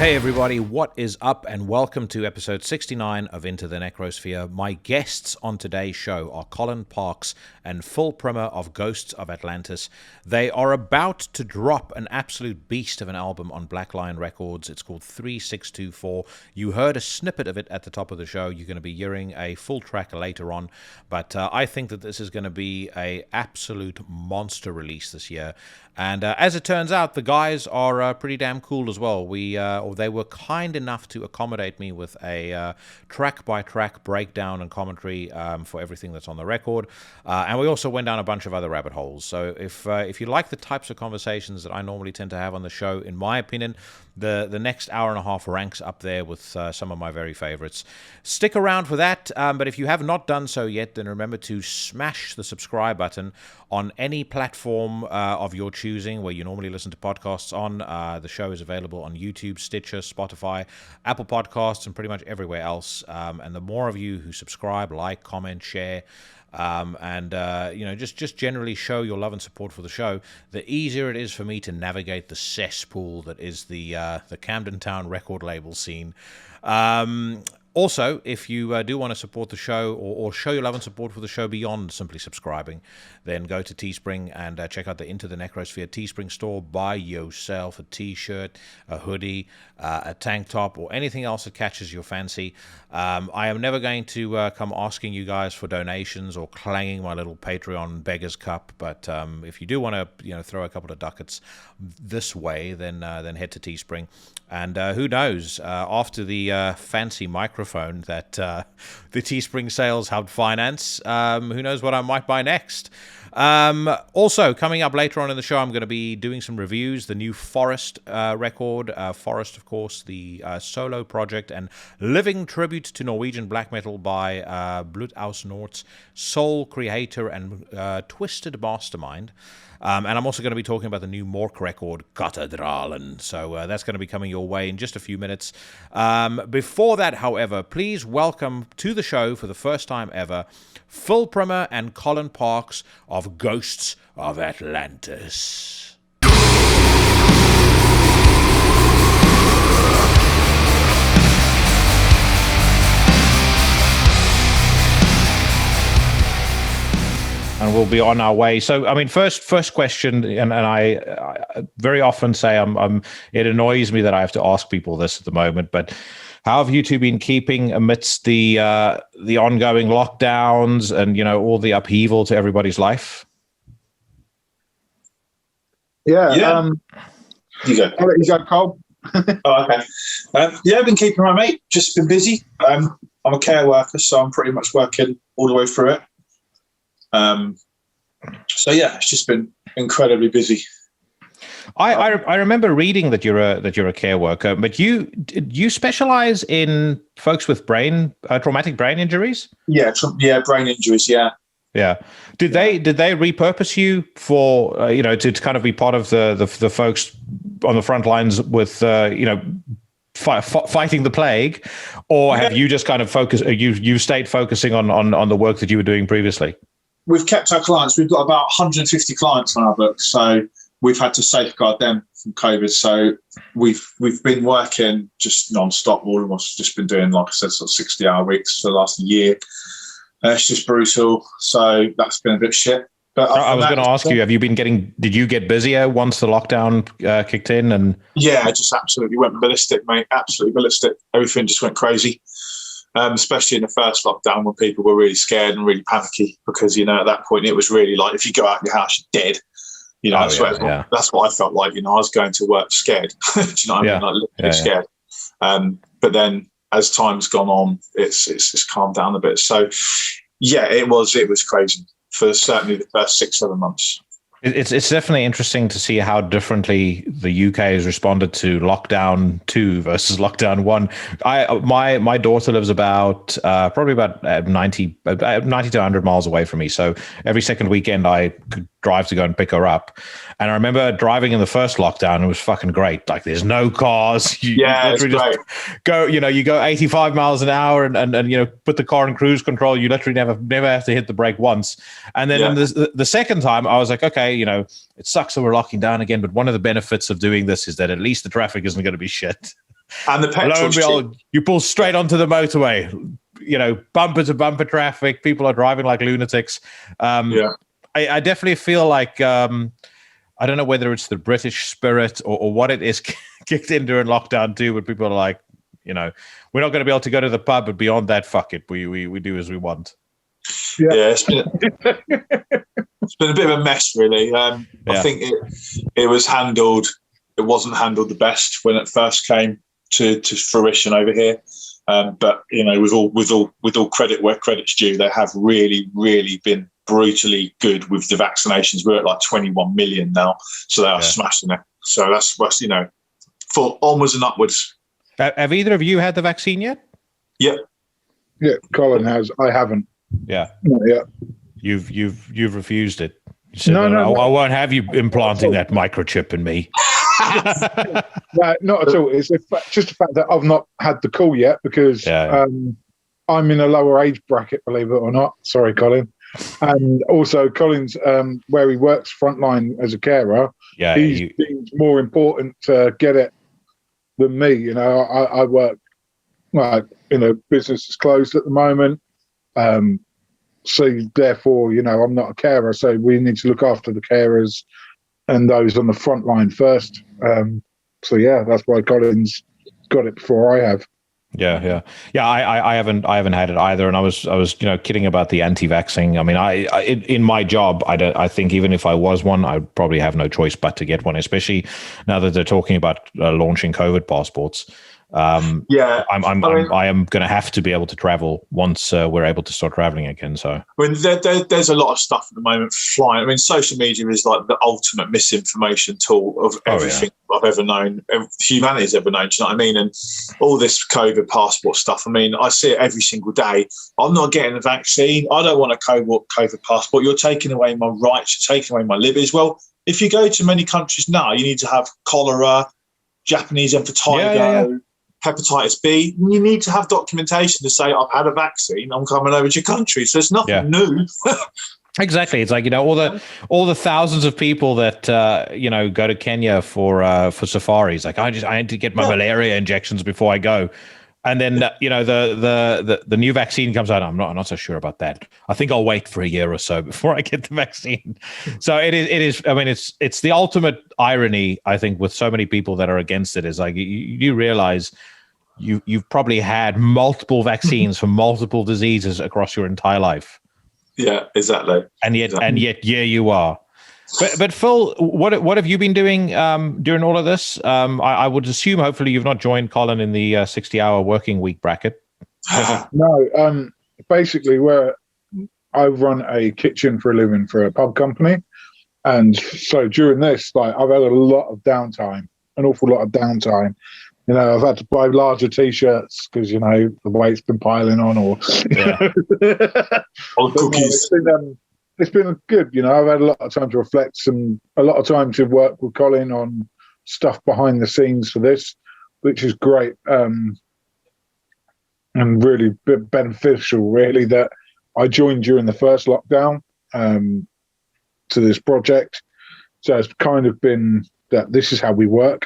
Hey everybody, what is up and welcome to episode 69 of Into the Necrosphere. My guests on today's show are Colin Parks and Phil Primmer of Ghosts of Atlantis. They are about to drop an absolute beast of an album on Black Lion Records. It's called 3624. You heard a snippet of it at the top of the show. You're going to be hearing a full track later on, but I think that this is going to be an absolute monster release this year. And as it turns out, the guys are pretty damn cool as well. They were kind enough to accommodate me with a track-by-track breakdown and commentary for everything that's on the record. And we also went down a bunch of other rabbit holes. So if you like the types of conversations that I normally tend to have on the show, in my opinion, the next hour and a half ranks up there with some of my very favorites. Stick around for that, but if you have not done so yet, then remember to smash the subscribe button on any platform of your choosing where you normally listen to podcasts on. The show is available on YouTube, Stitcher, Spotify, Apple Podcasts, and pretty much everywhere else. And the more of you who subscribe, like, comment, share, just generally show your love and support for the show, the easier it is for me to navigate the cesspool that is the Camden Town record label scene. Also, if you do want to support the show or show your love and support for the show beyond simply subscribing, then go to Teespring and check out the Into the Necrosphere Teespring store. Buy yourself a t-shirt, a hoodie, a tank top, or anything else that catches your fancy. I am never going to come asking you guys for donations or clanging my little Patreon beggar's cup, but if you do want to throw a couple of ducats this way, then head to Teespring. And who knows, after the fancy microphone that the Teespring sales helped finance, who knows what I might buy next. Also, coming up later on in the show, I'm going to be doing some reviews. The new Forhist record. Forhist, of course, the solo project and living tribute to Norwegian black metal by Blood aus Noord's soul creator and twisted mastermind. And I'm also going to be talking about the new Mork record, Kathedralen. So that's going to be coming your way in just a few minutes. Before that, however, please welcome to the show for the first time ever, Phil Primmer and Colin Parks of Ghosts of Atlantis. And we'll be on our way. So, I mean, first question, and I very often say it annoys me that I have to ask people this at the moment, but how have you two been keeping amidst the ongoing lockdowns and, all the upheaval to everybody's life? Yeah. You go. I'll let you go, Cole. Oh, okay. I've been keeping my mate. Just been busy. I'm a care worker, so I'm pretty much working all the way through it. It's just been incredibly busy. I remember reading that you're a care worker, but you specialize in folks with traumatic brain injuries? Yeah, brain injuries. Yeah. Yeah. Did they repurpose you for to kind of be part of the folks on the front lines with fighting the plague, or have you just kind of focused? You stayed focusing on the work that you were doing previously? We've kept our clients. We've got about 150 clients on our books, so we've had to safeguard them from COVID. So we've been working just non-stop. All of us just been doing, like I said, sort of 60-hour weeks for the last year. It's just brutal. So that's been a bit shit. But I was going to ask you: did you get busier once the lockdown kicked in? And yeah, just absolutely went ballistic, mate. Absolutely ballistic. Everything just went crazy. Especially in the first lockdown when people were really scared and really panicky because, at that point it was really like if you go out your house, you're dead. That's what I felt like. I was going to work scared. Do you know what I mean? Like literally scared. But then as time's gone on, it's calmed down a bit. So yeah, it was crazy for certainly the first 6-7 months. It's definitely interesting to see how differently the UK has responded to lockdown 2 versus lockdown 1. My daughter lives probably about 90 to 100 miles away from me. So every second weekend I could drive to go and pick her up. And I remember driving in the first lockdown. It was fucking great. Like there's no cars. You literally just go, you go 85 miles an hour and put the car in cruise control. You literally never have to hit the brake once. And then the second time I was like, okay, it sucks that we're locking down again. But one of the benefits of doing this is that at least the traffic isn't going to be shit. And the petrol's cheap. You pull straight onto the motorway, bumper to bumper traffic. People are driving like lunatics. I definitely feel like, I don't know whether it's the British spirit or what it is kicked in during lockdown too, but people are like, we're not going to be able to go to the pub, but beyond that, fuck it. We do as we want. Yeah, it's been a bit of a mess, really. I think it wasn't handled the best when it first came to fruition over here. But with all credit where credit's due, they have really, really been brutally good with the vaccinations. We're at like 21 million now, so they are smashing it. So that's for onwards and upwards. Have either of you had the vaccine yet? Yeah. Colin has. I haven't. Yeah. Not yet. You've refused it. You said, No. I won't have you implanting that microchip in me. No, not at all. It's just the fact that I've not had the call yet because I'm in a lower age bracket, believe it or not. Sorry, Colin. And also, Colin's where he works frontline as a carer. Yeah, he's more important to get it than me. I work in a business that's closed at the moment. So therefore, I'm not a carer. So we need to look after the carers and those on the front line first. That's why Colin's got it before I have. Yeah. I haven't had it either, and I was kidding about the anti-vaxxing. I mean, in my job, I think even if I was one, I'd probably have no choice but to get one, especially now that they're talking about launching COVID passports. I am going to have to be able to travel once we're able to start traveling again. So I mean, there's a lot of stuff at the moment flying. I mean, social media is like the ultimate misinformation tool of everything I've ever known, humanity's ever known. Do you know what I mean? And all this COVID passport stuff. I mean, I see it every single day. I'm not getting a vaccine. I don't want a COVID passport. You're taking away my rights. You're taking away my liberties. Well, if you go to many countries now, you need to have cholera, Japanese impetigo. Hepatitis B, you need to have documentation to say I've had a vaccine, I'm coming over to your country. So it's nothing new. Exactly. It's like, all the thousands of people that go to Kenya for safaris. Like I need to get my malaria injections before I go. And then the new vaccine comes out. I'm not so sure about that. I think I'll wait for a year or so before I get the vaccine. So it is. I mean, it's the ultimate irony, I think, with so many people that are against it. Is like you realize you've probably had multiple vaccines for multiple diseases across your entire life. Yeah, exactly. And yet, you are. But Phil, what have you been doing during all of this? I would assume, hopefully, you've not joined Colin in the 60-hour working week bracket. No, basically, I run a kitchen for a living for a pub company, and so during this, I've had a lot of downtime, an awful lot of downtime. I've had to buy larger T-shirts because the weight's been piling on, or cookies. It's been good, I've had a lot of time to reflect and a lot of time to work with Colin on stuff behind the scenes for this, which is great and really beneficial, really, that I joined during the first lockdown to this project. So it's kind of been that this is how we work.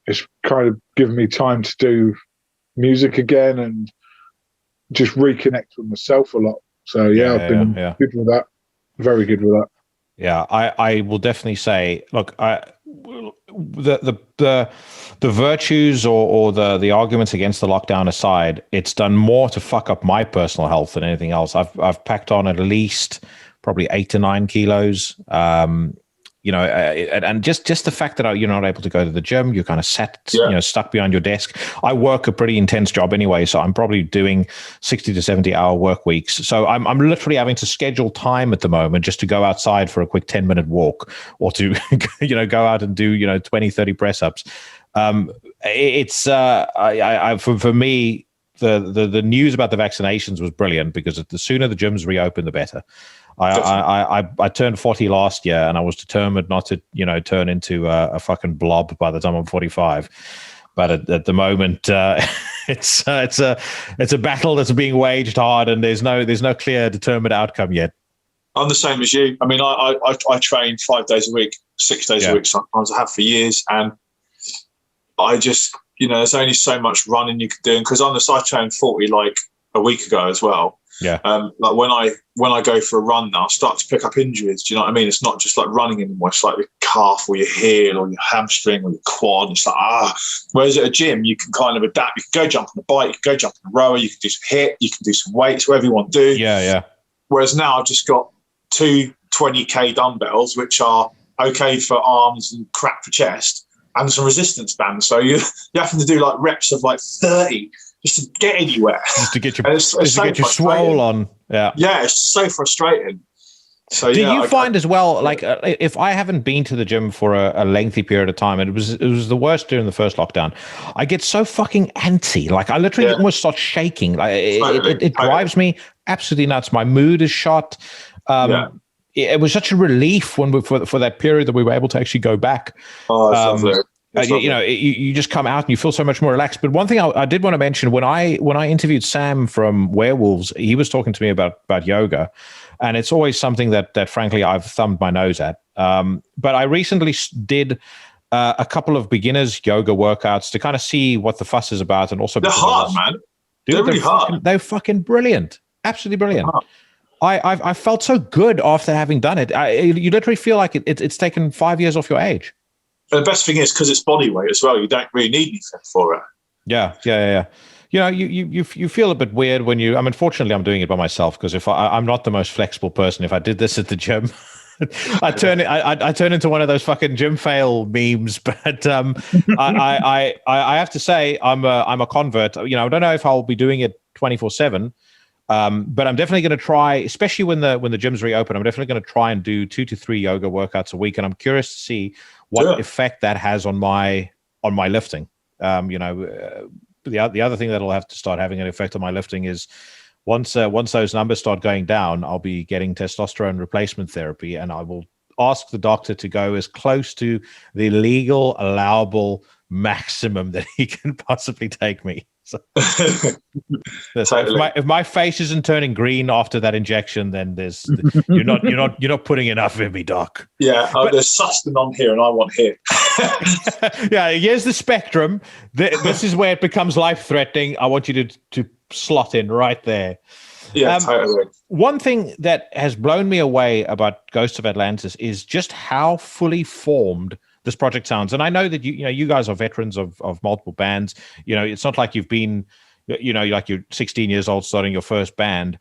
It's kind of given me time to do music again and just reconnect with myself a lot. So I've been good with that. Very good with that. Yeah, I will definitely say, look, the virtues or the arguments against the lockdown aside, it's done more to fuck up my personal health than anything else. I've packed on at least probably 8 to 9 kilos. And just the fact that you're not able to go to the gym, you're kind of stuck behind your desk. I work a pretty intense job anyway, so I'm probably doing 60 to 70 hour work weeks. So I'm literally having to schedule time at the moment just to go outside for a quick 10-minute walk or to, go out and do, 20, 30 press ups. It's for me, the news about the vaccinations was brilliant because the sooner the gyms reopen, the better. I turned 40 last year, and I was determined not to, turn into a fucking blob by the time I'm 45. But at the moment, it's a battle that's being waged hard, and there's no clear, determined outcome yet. I'm the same as you. I mean, I train 5 days a week, 6 days a week. Sometimes I have for years, and I just, there's only so much running you can do. Because I turned 40 like a week ago as well. Yeah. Like when I go for a run now, I start to pick up injuries. Do you know what I mean? It's not just like running anymore. It's like your calf or your heel or your hamstring or your quad. It's like, Whereas at a gym, you can kind of adapt. You can go jump on a bike, you can go jump on a rower, you can do some HIIT, you can do some weights, whatever you want to do. Yeah. Whereas now I've just got 2 20K dumbbells, which are okay for arms and crap for chest, and some resistance bands. So you're having to do like reps of like 30 just to get anywhere. Just to get your swole on. Yeah. Yeah, it's so frustrating. So do you find as well, like if I haven't been to the gym for a lengthy period of time, and it was the worst during the first lockdown, I get so fucking antsy. Like I literally almost start shaking. Like it drives me absolutely nuts. My mood is shot. It was such a relief when for that period that we were able to actually go back. Oh, it's lovely. You just come out and you feel so much more relaxed. But one thing I did want to mention, when I interviewed Sam from Werewolves, he was talking to me about yoga, and it's always something that frankly I've thumbed my nose at. But I recently did a couple of beginners yoga workouts to kind of see what the fuss is about, and also they're hard, man. Dude, they're really hard. They're fucking brilliant, absolutely brilliant. I felt so good after having done it. You literally feel like it's taken 5 years off your age. And the best thing is, because it's body weight as well, you don't really need anything for it. Yeah. You feel a bit weird when you. I mean, fortunately, I'm doing it by myself, because if I'm not the most flexible person. If I did this at the gym, I turn into one of those fucking gym fail memes. But I have to say, I'm a convert. I don't know if I'll be doing it 24/7. But I'm definitely going to try, especially when the gyms reopen. I'm definitely going to try and do 2 to 3 yoga workouts a week, and I'm curious to see what effect that has on my lifting. The other thing that'll have to start having an effect on my lifting is once those numbers start going down, I'll be getting testosterone replacement therapy, and I will ask the doctor to go as close to the legal allowable maximum that he can possibly take me. So, totally. if my face isn't turning green after that injection, then you're not putting enough in me, doc. Yeah, there's Sustain on here, and I want here. Yeah, here's the spectrum. This is where it becomes life threatening. I want you to slot in right there. Yeah, totally. One thing that has blown me away about Ghosts of Atlantis is just how fully formed this project sounds. And I know that you guys are veterans of multiple bands. It's not like you've been, like you're 16 years old starting your first band.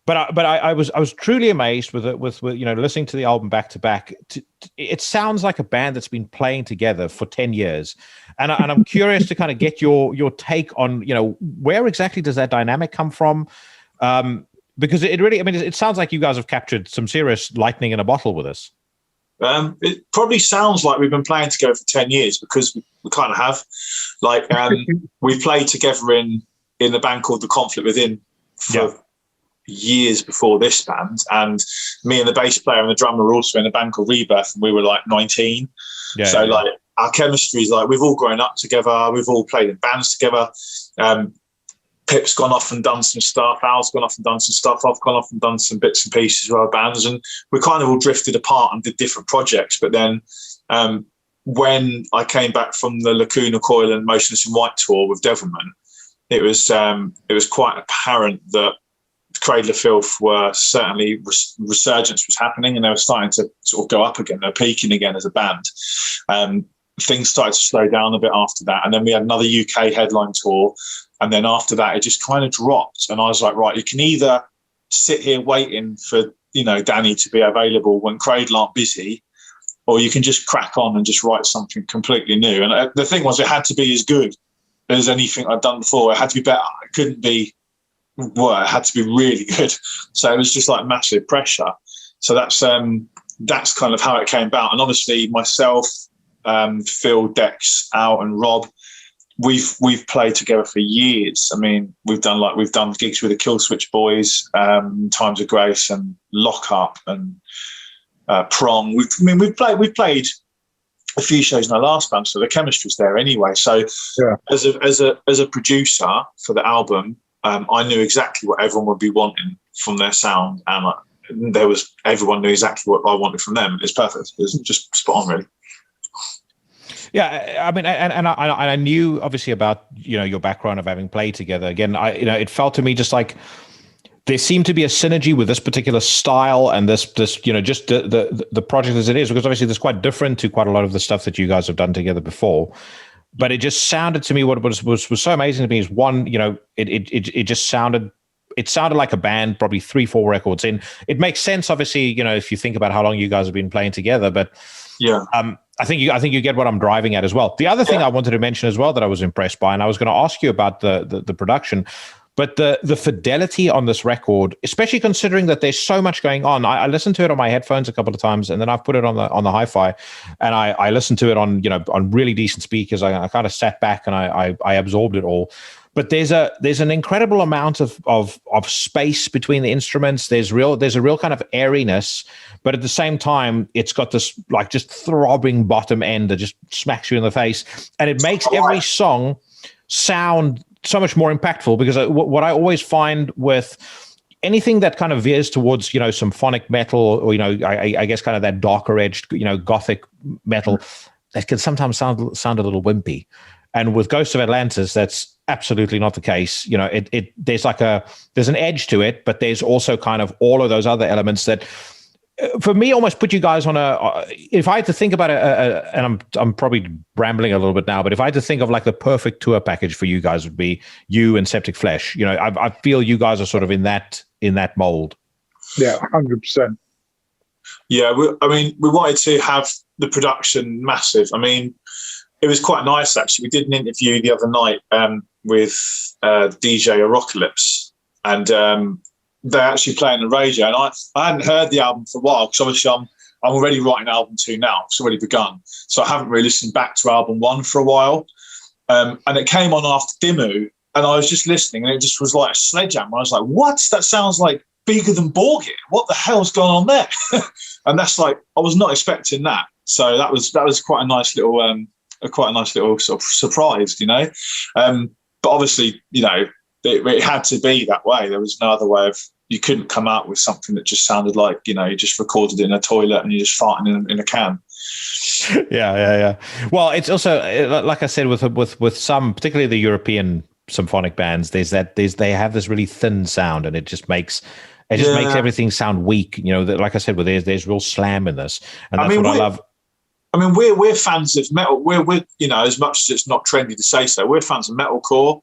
But I was truly amazed with listening to the album back to back. It sounds like a band that's been playing together for 10 years. And I'm curious to kind of get your take on, where exactly does that dynamic come from? Because it really, it sounds like you guys have captured some serious lightning in a bottle with us. It probably sounds like we've been playing together for 10 years, because we kind of have. Like, we played together in the band called The Conflict Within for years before this band. And me and the bass player and the drummer were also in a band called Rebirth, and we were like 19. Like, our chemistry is like, we've all grown up together. We've all played in bands together. Pip's gone off and done some stuff. Al's gone off and done some stuff. I've gone off and done some bits and pieces with our bands, and we kind of all drifted apart and did different projects. But then when I came back from the Lacuna Coil and Motionless in White tour with Devilment, it was quite apparent that Cradle of Filth were certainly resurgence was happening, and they were starting to sort of go up again. They were peaking again as a band. Things started to slow down a bit after that, and then we had another UK headline tour. And then after that, it just kind of dropped. And I was like, right, you can either sit here waiting for, Danny to be available when Cradle aren't busy, or you can just crack on and just write something completely new. And the thing was, it had to be as good as anything I'd done before. It had to be better. It couldn't be, it had to be really good. So it was just like massive pressure. So that's kind of how it came about. And obviously myself, Phil, Dex, Al and Rob, we've played together for years. We've done gigs with the Killswitch Boys, Times of Grace and Lock Up and Prong. We've played a few shows in our last band, so the chemistry's there anyway. So as a producer for the album, I knew exactly what everyone would be wanting from their sound, and everyone knew exactly what I wanted from them. It's perfect. It's just spot on, really. Yeah, I mean, and I knew obviously about your background of having played together. Again, it felt to me just like there seemed to be a synergy with this particular style and this just the project as it is, because obviously it's quite different to quite a lot of the stuff that you guys have done together before. But it just sounded to me, what was so amazing to me is one, it just sounded. It sounded like a band, probably 3-4 records in. It makes sense, obviously, if you think about how long you guys have been playing together. But yeah, I think you get what I'm driving at as well. The other thing I wanted to mention as well that I was impressed by, and I was going to ask you about the production, but the fidelity on this record, especially considering that there's so much going on. I listened to it on my headphones a couple of times, and then I've put it on the hi-fi, and I listened to it on really decent speakers. I kind of sat back and I absorbed it all. But there's an incredible amount of space between the instruments. There's a real kind of airiness, but at the same time, it's got this like just throbbing bottom end that just smacks you in the face, and it makes every song sound so much more impactful. Because what I always find with anything that kind of veers towards symphonic metal, or I guess kind of that darker edged gothic metal, that can sometimes sound a little wimpy. And with Ghosts of Atlantis, that's absolutely not the case. There's an edge to it, but there's also kind of all of those other elements that, for me, almost put you guys on if I had to think about and I'm probably rambling a little bit now, but if I had to think of like the perfect tour package for you guys, would be you and Septic Flesh. I feel you guys are sort of in that mold. Yeah, 100%. Yeah, we wanted to have the production massive. I mean, it was quite nice, actually. We did an interview the other night with DJ Apocalypse, and they're actually playing the radio. And I hadn't heard the album for a while, because obviously I'm already writing album 2 now. It's already begun. So I haven't really listened back to album 1 for a while. And it came on after Dimmu, and I was just listening, and it just was like a sledgehammer. I was like, what? That sounds like bigger than Borgit. What the hell's going on there? And that's like, I was not expecting that. So that was quite a nice little sort of surprise, but obviously, it had to be that way. There was no other way you couldn't come out with something that just sounded like, you just recorded in a toilet and you're just farting in a can. Yeah. Well, it's also, like I said, with some, particularly the European symphonic bands, they have this really thin sound, and it just makes everything sound weak. Like I said, there's real slam in this, and that's what I love. I mean, we're fans of metal. We're as much as it's not trendy to say so, we're fans of metalcore.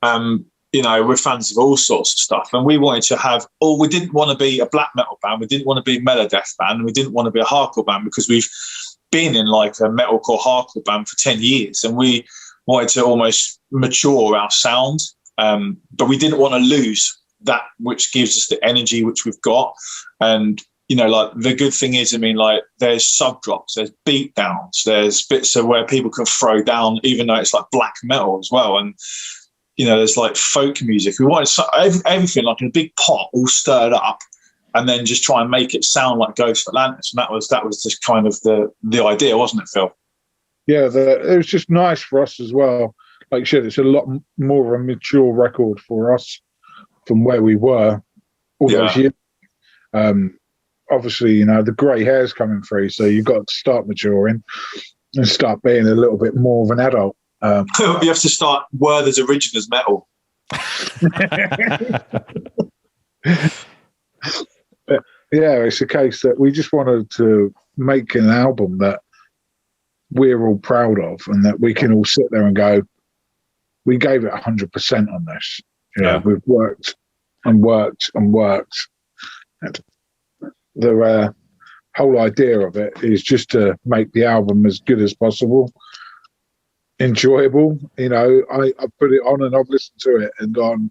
We're fans of all sorts of stuff, and we wanted to have. We didn't want to be a black metal band. We didn't want to be a melodeath band. We didn't want to be a hardcore band, because we've been in like a metalcore hardcore band for 10 years, and we wanted to almost mature our sound. But we didn't want to lose that which gives us the energy which we've got. And like the good thing is, there's sub drops, there's beat downs, there's bits of where people can throw down, even though it's like black metal as well. And, there's like folk music. We wanted everything like in a big pot, all stirred up, and then just try and make it sound like Ghost of Atlantis. And that was just kind of the idea, wasn't it, Phil? Yeah, it was just nice for us as well. Like you said, it's a lot more of a mature record for us from where we were all those years. Obviously, the grey hair's coming through, so you've got to start maturing and start being a little bit more of an adult. You have to start Werther's Originals metal. Yeah, it's a case that we just wanted to make an album that we're all proud of, and that we can all sit there and go, we gave it 100% on this. We've worked and worked and worked. And the whole idea of it is just to make the album as good as possible, enjoyable. I put it on and I've listened to it and gone,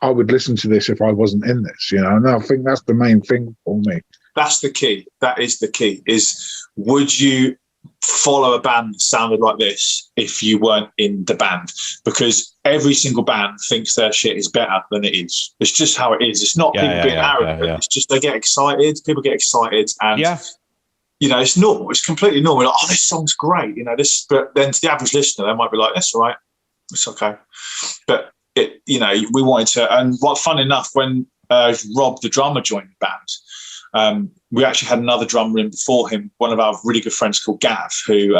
I would listen to this if I wasn't in this, and I think that's the main thing for me. That's the key. That is the key, is would you follow a band that sounded like this if you weren't in the band? Because every single band thinks their shit is better than it is. It's just how it is. It's not people being arrogant. It's just they get excited. People get excited, and it's normal. It's completely normal. Like, this song's great. But then to the average listener, they might be like, "That's all right. It's okay." But we wanted to. And fun enough, when Rob, the drummer, joined the band, We actually had another drummer in before him, one of our really good friends called Gav, who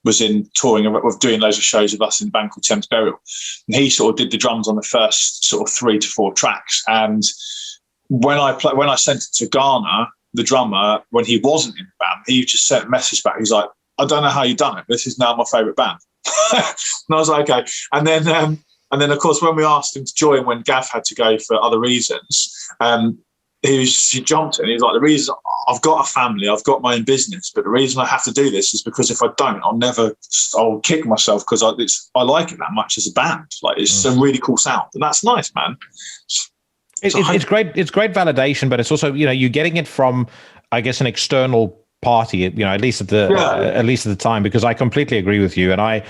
was in touring of doing loads of shows with us in a band called Thames Burial. And he sort of did the drums on the first sort of 3 to 4 tracks. And when I sent it to Garner, the drummer, when he wasn't in the band, he just sent a message back. He's like, I don't know how you've done it. This is now my favourite band. And I was like, okay. And then, of course, when we asked him to join when Gav had to go for other reasons, he jumped in. He was like, the reason I've got a family, I've got my own business, but the reason I have to do this is because if I don't, I'll kick myself because I like it that much as a band. Like, it's a really cool sound, and that's nice, man. It's great. It's great validation, but it's also, you're getting it from, I guess, an external party. At least at the time, because I completely agree with you, and I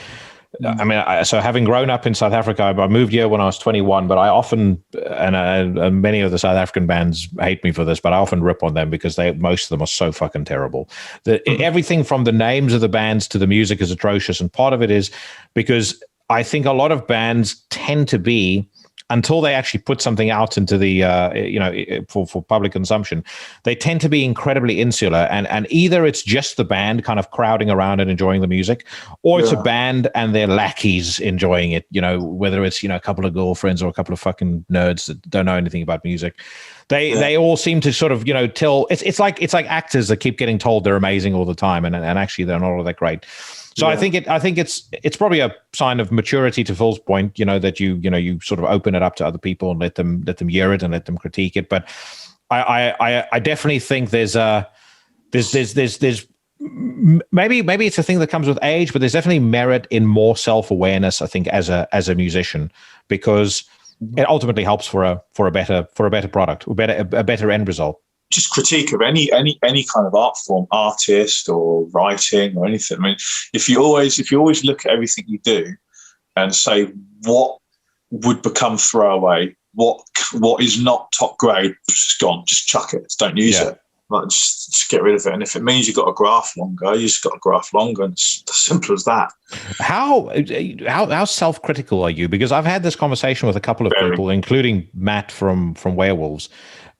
mean, so having grown up in South Africa, I moved here when I was 21, but I often, and many of the South African bands hate me for this, but I often rip on them because most of them are so fucking terrible. Everything from the names of the bands to the music is atrocious. And part of it is because I think a lot of bands tend to be, until they actually put something out into the, for public consumption, they tend to be incredibly insular. And either it's just the band kind of crowding around and enjoying the music, or it's a band and their lackeys enjoying it, whether it's, a couple of girlfriends or a couple of fucking nerds that don't know anything about music. They all seem to sort of, tell, it's like actors that keep getting told they're amazing all the time. And actually they're not all that great. So I think it's probably a sign of maturity, to Phil's point, that you sort of open it up to other people and let them hear it and let them critique it. But I definitely think there's maybe it's a thing that comes with age, but there's definitely merit in more self-awareness, I think, as a musician, because it ultimately helps for a better product, or a better end result. Just critique of any kind of art form, artist or writing or anything. I mean, if you always look at everything you do and say what would become throwaway, what is not top grade, just gone, just chuck it, just don't use it. Like, just get rid of it. And if it means you've got to graph longer, you just got to graph longer. And it's as simple as that. How self-critical are you? Because I've had this conversation with a couple of people, including Matt from Werewolves.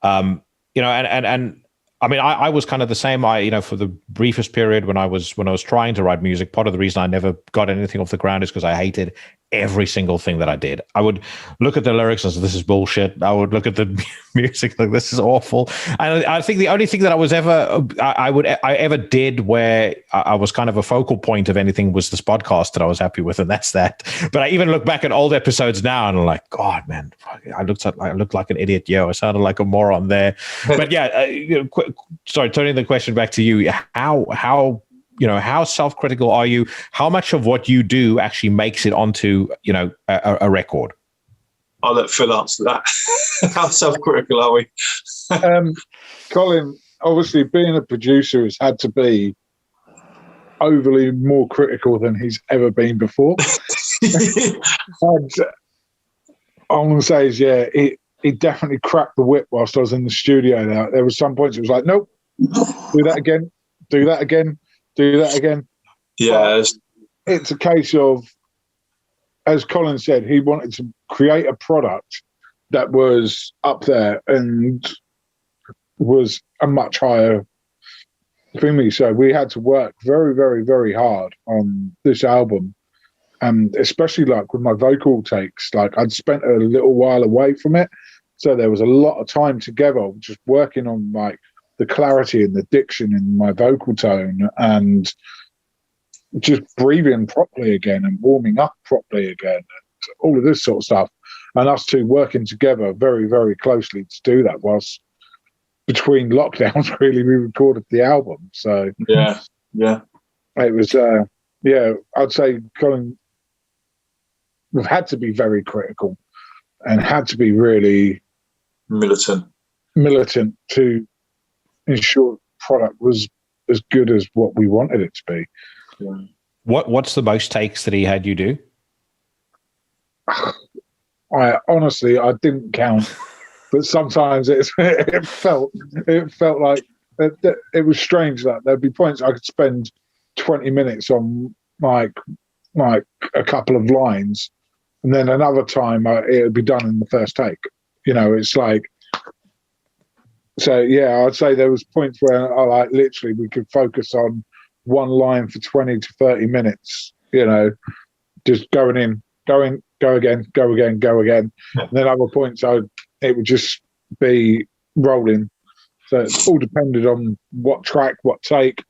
And I mean, I was kind of the same. For the briefest period when I was trying to write music, part of the reason I never got anything off the ground is because I hated every single thing that I did. I would look at the lyrics and say, this is bullshit. I would look at the music like, this is awful. And I think the only thing that I ever did where I was kind of a focal point of anything was this podcast that I was happy with, and that's that. But I even look back at old episodes now and I'm like, God, man, I looked like an idiot. I sounded like a moron there. But sorry, turning the question back to you, how self-critical are you? How much of what you do actually makes it onto, a record? I'll let Phil answer that. How self-critical are we? Colin, obviously being a producer has had to be overly more critical than he's ever been before. And all I'm going to say is, he definitely cracked the whip whilst I was in the studio. There was some points it was like, nope, do that again, do that again. Do that again. Yeah. It's a case of, as Colin said, he wanted to create a product that was up there and was a much higher thing. So we had to work very, very, very hard on this album. And especially like with my vocal takes, like I'd spent a little while away from it. So there was a lot of time together just working on like the clarity and the diction in my vocal tone and just breathing properly again and warming up properly again and all of this sort of stuff. And us two working together very, very closely to do that whilst between lockdowns, really, we recorded the album. So yeah. It was, I'd say, Colin, we've had to be very critical and had to be really militant to ensure the product was as good as what we wanted it to be. Yeah. What's the most takes that he had you do? I honestly didn't count, but sometimes it felt like it was strange that there'd be points I could spend 20 minutes on like a couple of lines, and then another time it would be done in the first take. It's like So yeah, I'd say there was points where I like literally we could focus on one line for 20 to 30 minutes, just going in, go again, go again, go again. Yeah. And then other points it would just be rolling. So it's all depended on what track, what take.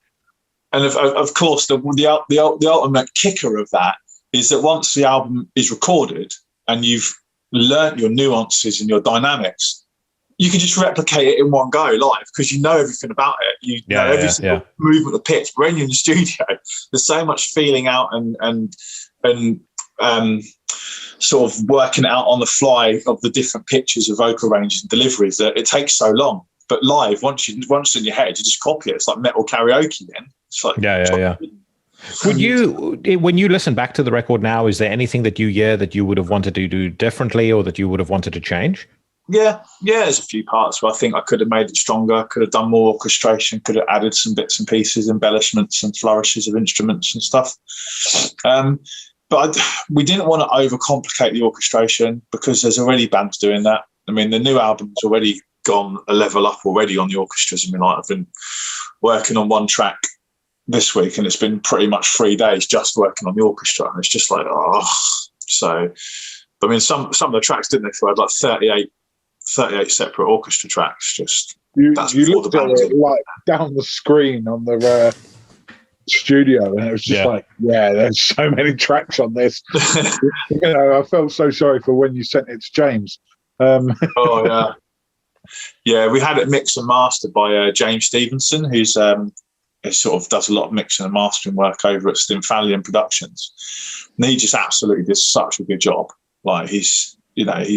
And of course, the ultimate kicker of that is that once the album is recorded and you've learnt your nuances and your dynamics, you can just replicate it in one go live because you know everything about it. You know every single movement of the pitch. When you're in the studio, there's so much feeling out and sort of working out on the fly of the different pitches of vocal ranges and deliveries that it takes so long. But live, once in your head, you just copy it. It's like metal karaoke then. It's like Would you, when you listen back to the record now, is there anything that you hear that you would have wanted to do differently or that you would have wanted to change? Yeah, there's a few parts where I think I could have made it stronger, could have done more orchestration, could have added some bits and pieces, embellishments and flourishes of instruments and stuff. But we didn't want to overcomplicate the orchestration because there's already bands doing that. I mean, the new album's already gone a level up already on the orchestras. I mean, like I've been working on one track this week and it's been pretty much 3 days just working on the orchestra. And it's just like, So, I mean, some of the tracks, didn't they, had like 38 separate orchestra tracks. Just you looked at it like down the screen on the studio, and it was just like, there's so many tracks on this. I felt so sorry for when you sent it to James. We had it mixed and mastered by James Stevenson, who's sort of does a lot of mixing and mastering work over at Stymphalian Productions, and he just absolutely did such a good job. Like he's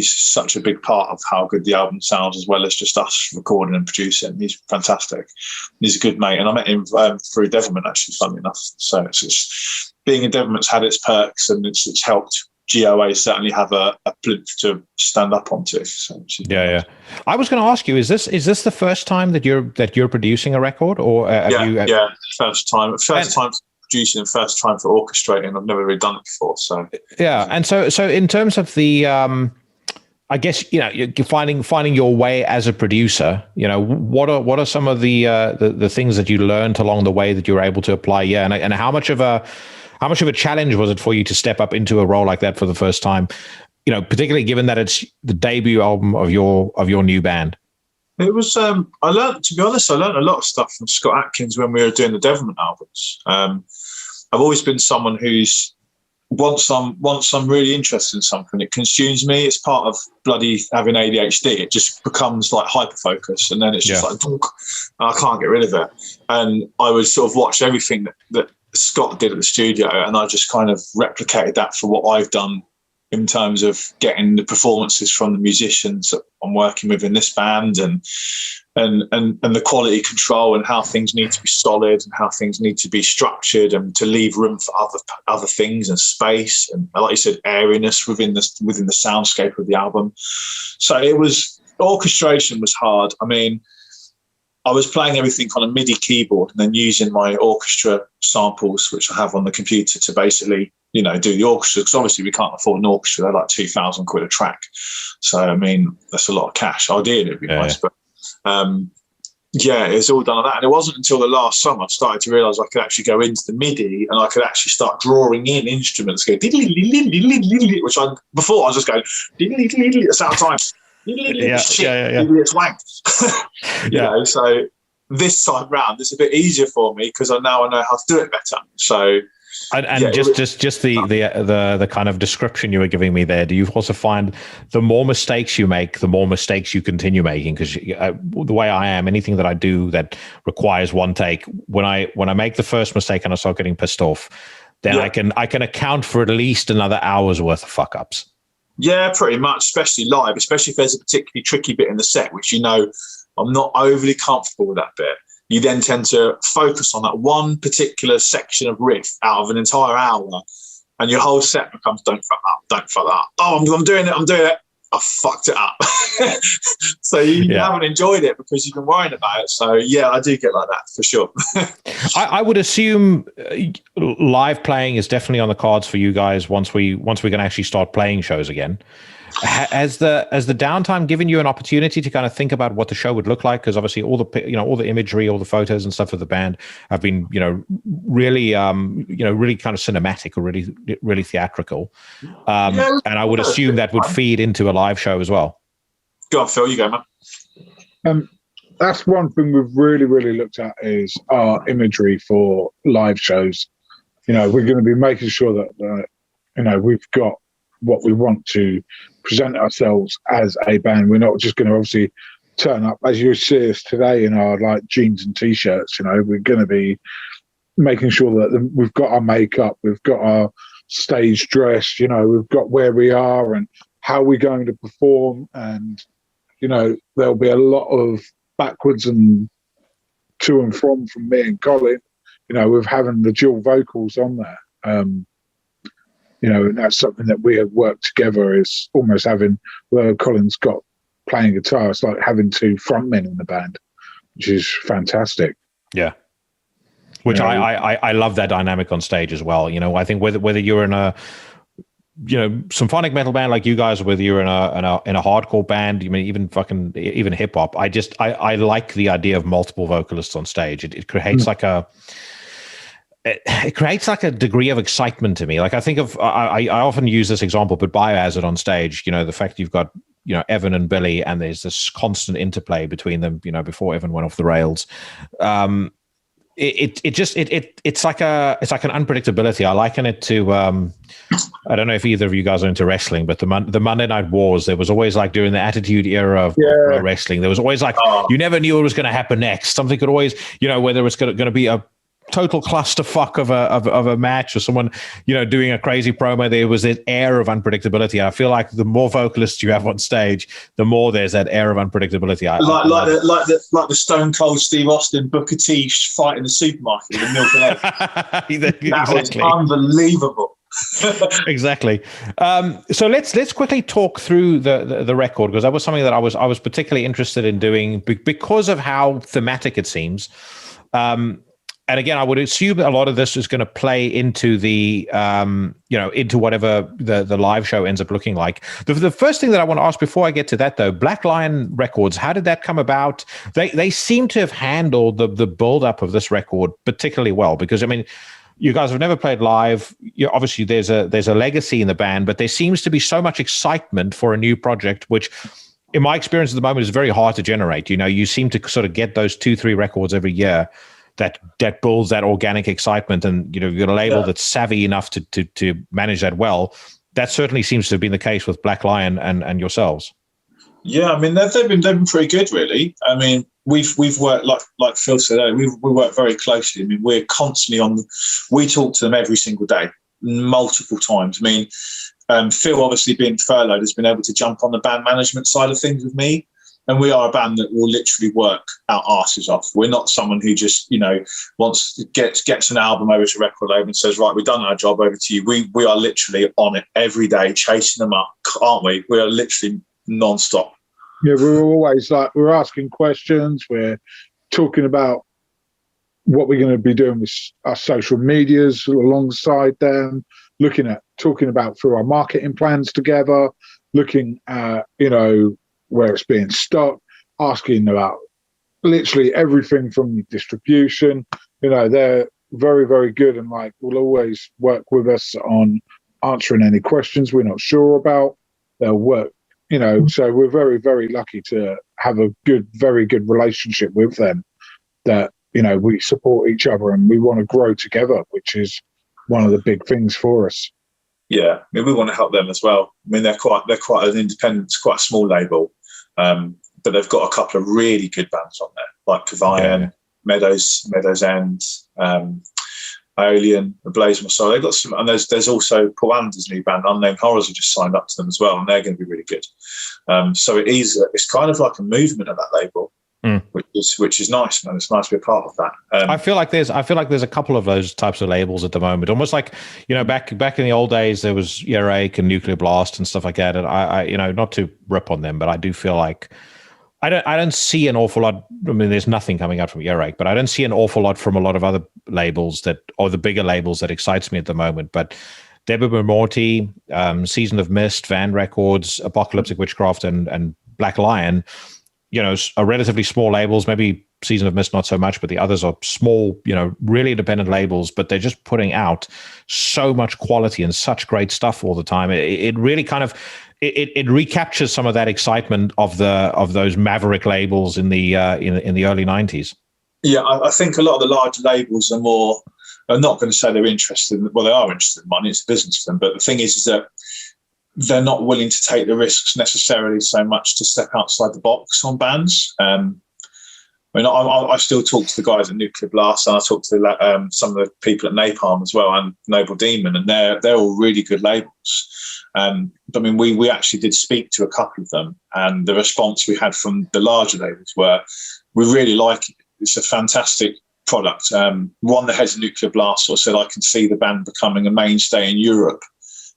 such a big part of how good the album sounds, as well as just us recording and producing. He's fantastic. He's a good mate, and I met him through Devilment, actually, funnily enough. So it's being in Devilment's had its perks, and it's helped GOA certainly have a plinth to stand up onto. So I was going to ask you: is this the first time that you're producing a record, or first time producing and first time for orchestrating. I've never really done it before. So and so in terms of the, I guess you're finding your way as a producer. What are some of the things that you learned along the way that you were able to apply? And how much of a challenge was it for you to step up into a role like that for the first time? Particularly given that it's the debut album of your new band. It was. I learned a lot of stuff from Scott Atkins when we were doing the Devilment albums. I've always been someone who's once I'm really interested in something, it consumes me. It's part of bloody having ADHD. It just becomes like hyper focus, and then it's just like I can't get rid of it. And I would sort of watch everything that Scott did at the studio, and I just kind of replicated that for what I've done in terms of getting the performances from the musicians that I'm working with in this band, and the quality control, and how things need to be solid and how things need to be structured, and to leave room for other things and space, and like you said, airiness within the soundscape of the album. So orchestration was hard. I mean, I was playing everything on a MIDI keyboard and then using my orchestra samples, which I have on the computer, to basically, do the orchestra, because obviously we can't afford an orchestra. They're like £2,000 a track. So, I mean, that's a lot of cash. Ideally, it'd be nice, but it's all done like that. And it wasn't until the last summer I started to realise I could actually go into the MIDI and I could actually start drawing in instruments, go which before I was just going that's out of time. It's wank. So this time round it's a bit easier for me because I know how to do it better. So just the kind of description you were giving me there, do you also find the more mistakes you make, the more mistakes you continue making? Because the way I am, anything that I do that requires one take, when I make the first mistake and I start getting pissed off, then I can account for at least another hour's worth of fuck ups. Yeah, pretty much, especially live, especially if there's a particularly tricky bit in the set, which I'm not overly comfortable with that bit. You then tend to focus on that one particular section of riff out of an entire hour, and your whole set becomes, don't fuck that. Oh, I'm doing it. I fucked it up. So you haven't enjoyed it because you've been worrying about it. So yeah, I do get like that for sure. I would assume live playing is definitely on the cards for you guys once we can actually start playing shows again. Has the downtime given you an opportunity to kind of think about what the show would look like? Because obviously all the imagery, all the photos and stuff of the band have been really really kind of cinematic or really theatrical. And I would assume that would feed into a live show as well. Go on, Phil. You go, man. That's one thing we've really looked at is our imagery for live shows. We're going to be making sure that we've got what we want to present ourselves as a band. We're not just going to obviously turn up as you see us today in our like jeans and t-shirts. We're going to be making sure that we've got our makeup, we've got our stage dress, we've got where we are and how we're going to perform. And there'll be a lot of backwards and to and from me and Colin, with having the dual vocals on there. And that's something that we have worked together, is almost having where Colin's got playing guitar. It's like having two frontmen in the band, which is fantastic. Yeah. Which I love that dynamic on stage as well. I think whether you're in a symphonic metal band like you guys, or whether you're in a hardcore band, even hip hop, I like the idea of multiple vocalists on stage. It creates it creates like a degree of excitement to me. Like I think of, I often use this example, but Biohazard on stage, the fact you've got, Evan and Billy, and there's this constant interplay between them, before Evan went off the rails. It's like an unpredictability. I liken it to, I don't know if either of you guys are into wrestling, but the Monday Night Wars, there was always like during the Attitude Era of pro wrestling, there was always like, you never knew what was going to happen next. Something could always, whether it's going to be a total clusterfuck of a match or someone doing a crazy promo, there was this air of unpredictability. I feel like the more vocalists you have on stage, the more there's that air of unpredictability. Like the Stone Cold Steve Austin Booker T fight in the supermarket with the milk and egg. That was unbelievable. Exactly. So let's quickly talk through the record, because that was something that I was particularly interested in doing because of how thematic it seems. And again, I would assume a lot of this is going to play into the, into whatever the live show ends up looking like. The first thing that I want to ask before I get to that, though, Black Lion Records, how did that come about? They seem to have handled the build-up of this record particularly well, because, you guys have never played live. Obviously, there's a legacy in the band, but there seems to be so much excitement for a new project, which, in my experience at the moment, is very hard to generate. You seem to sort of get those 2-3 records every year that builds that organic excitement, and you've got a label that's savvy enough to manage that well. That certainly seems to have been the case with Black Lion and yourselves. Yeah, they've been pretty good, really. We've worked like Phil said earlier, we work very closely. We're constantly we talk to them every single day, multiple times. Phil, obviously being furloughed, has been able to jump on the band management side of things with me. And we are a band that will literally work our asses off. We're not someone who just, gets an album over to a record label and says, right, we've done our job, over to you. We are literally on it every day, chasing them up, aren't we? We are literally non-stop. Yeah, we're always we're asking questions. We're talking about what we're going to be doing with our social medias alongside them, talking about through our marketing plans together, looking at, where it's being stocked, asking about literally everything from distribution. They're very, very good, and will always work with us on answering any questions we're not sure about. They'll work, so we're very, very lucky to have a very good relationship with them, that, we support each other and we want to grow together, which is one of the big things for us. Yeah, we want to help them as well. They're quite an independent, quite a small label, but they've got a couple of really good bands on there, like Kavian, Meadows End, Aeolian, The Blaze My Soul. They've got some, and there's also Paul Ander's new band, Unnamed Horrors, have just signed up to them as well, and they're going to be really good. So it's kind of like a movement at that label. Which is nice, man. It's nice to be a part of that. I feel like there's a couple of those types of labels at the moment. Almost like, back in the old days, there was Earache and Nuclear Blast and stuff like that. And I not to rip on them, but I do feel like I don't see an awful lot. There's nothing coming out from Earache, but I don't see an awful lot from a lot of other labels or the bigger labels that excites me at the moment. But Deborah Morty, Season of Mist, Van Records, Apocalyptic Witchcraft, and Black Lion, are relatively small labels. Maybe Season of Mist not so much, but the others are small, really independent labels, but they're just putting out so much quality and such great stuff all the time. It really kind of it recaptures some of that excitement of those maverick labels in the in the early 90s. Yeah, I think a lot of the larger labels are not going to say they're interested in, well, they are interested in money, it's a business for them, but the thing is that they're not willing to take the risks necessarily so much to step outside the box on bands. I still talk to the guys at Nuclear Blast, and I talk to some of the people at Napalm as well, and Noble Demon, and they're all really good labels. But we actually did speak to a couple of them, and the response we had from the larger labels were, we really like it. It's a fantastic product. One that has a Nuclear Blast or said, I can see the band becoming a mainstay in Europe,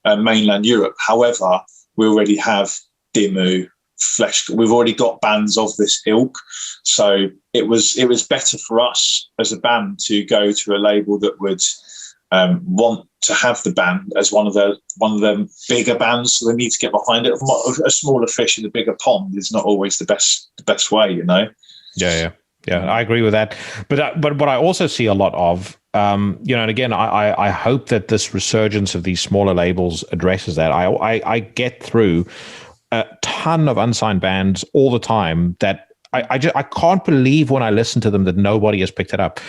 mainland Europe. However, we already have Dimmu, Flesh. We've already got bands of this ilk. So it was better for us as a band to go to a label that would want to have the band as one of the bigger bands. So they need to get behind it. A smaller fish in a bigger pond is not always the best way, Yeah, I agree with that. But what I also see a lot of, and again, I hope that this resurgence of these smaller labels addresses that. I get through a ton of unsigned bands all the time that I can't believe when I listen to them that nobody has picked it up.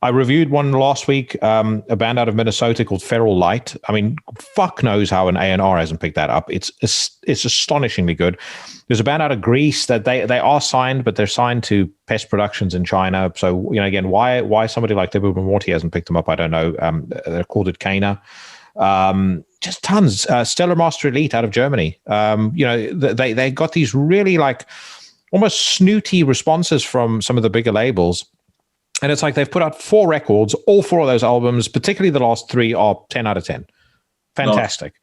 I reviewed one last week, a band out of Minnesota called Feral Light. I mean, fuck knows how an A&R hasn't picked that up. It's astonishingly good. There's a band out of Greece that they are signed, but they're signed to Pest Productions in China. So, again, why somebody like Deborah Morty hasn't picked them up, I don't know. They're called it Kana. Just tons. Stellar Master Elite out of Germany. They got these really almost snooty responses from some of the bigger labels. And it's like they've put out 4 records. All 4 of those albums, particularly the last 3, are 10 out of 10. Fantastic.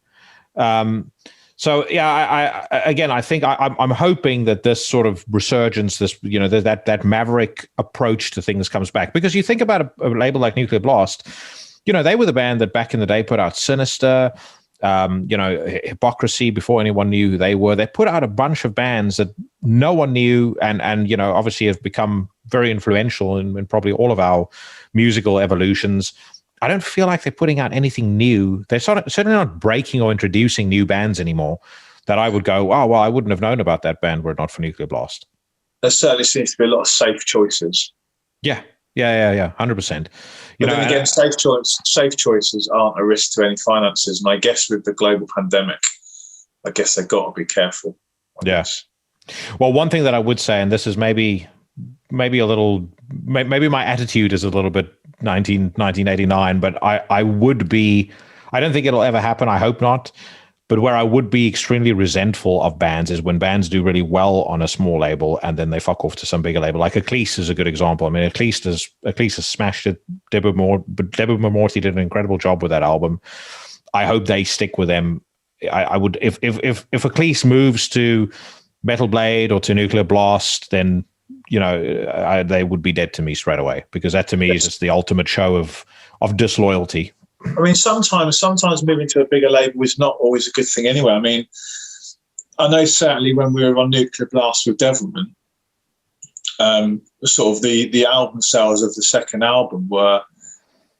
Nice. So yeah, I think I'm hoping that this sort of resurgence, that maverick approach to things comes back, because you think about a label like Nuclear Blast, they were the band that back in the day put out Sinister, Hypocrisy before anyone knew who they were. They put out a bunch of bands that no one knew, and obviously have become very influential in probably all of our musical evolutions. I don't feel like they're putting out anything new. They're certainly not breaking or introducing new bands anymore that I would go, oh, well, I wouldn't have known about that band were it not for Nuclear Blast. There certainly seems to be a lot of safe choices. Yeah, 100%. But then again, safe choices aren't a risk to any finances. And I guess with the global pandemic, I guess they've got to be careful. Yes. Well, one thing that I would say, and this is maybe a little, maybe my attitude is a little bit 1989, but I don't think it'll ever happen. I hope not. But where I would be extremely resentful of bands is when bands do really well on a small label and then they fuck off to some bigger label. Like Atlantis is a good example. I mean, Atlantis has smashed it. Deborah Morty did an incredible job with that album. I hope they stick with them. I would, if Atlantis moves to Metal Blade or to Nuclear Blast, then they would be dead to me straight away, because that to me is just the ultimate show of disloyalty. I mean, sometimes moving to a bigger label is not always a good thing anyway. I mean, I know certainly when we were on Nuclear Blast with Devilman, sort of the album sales of the second album were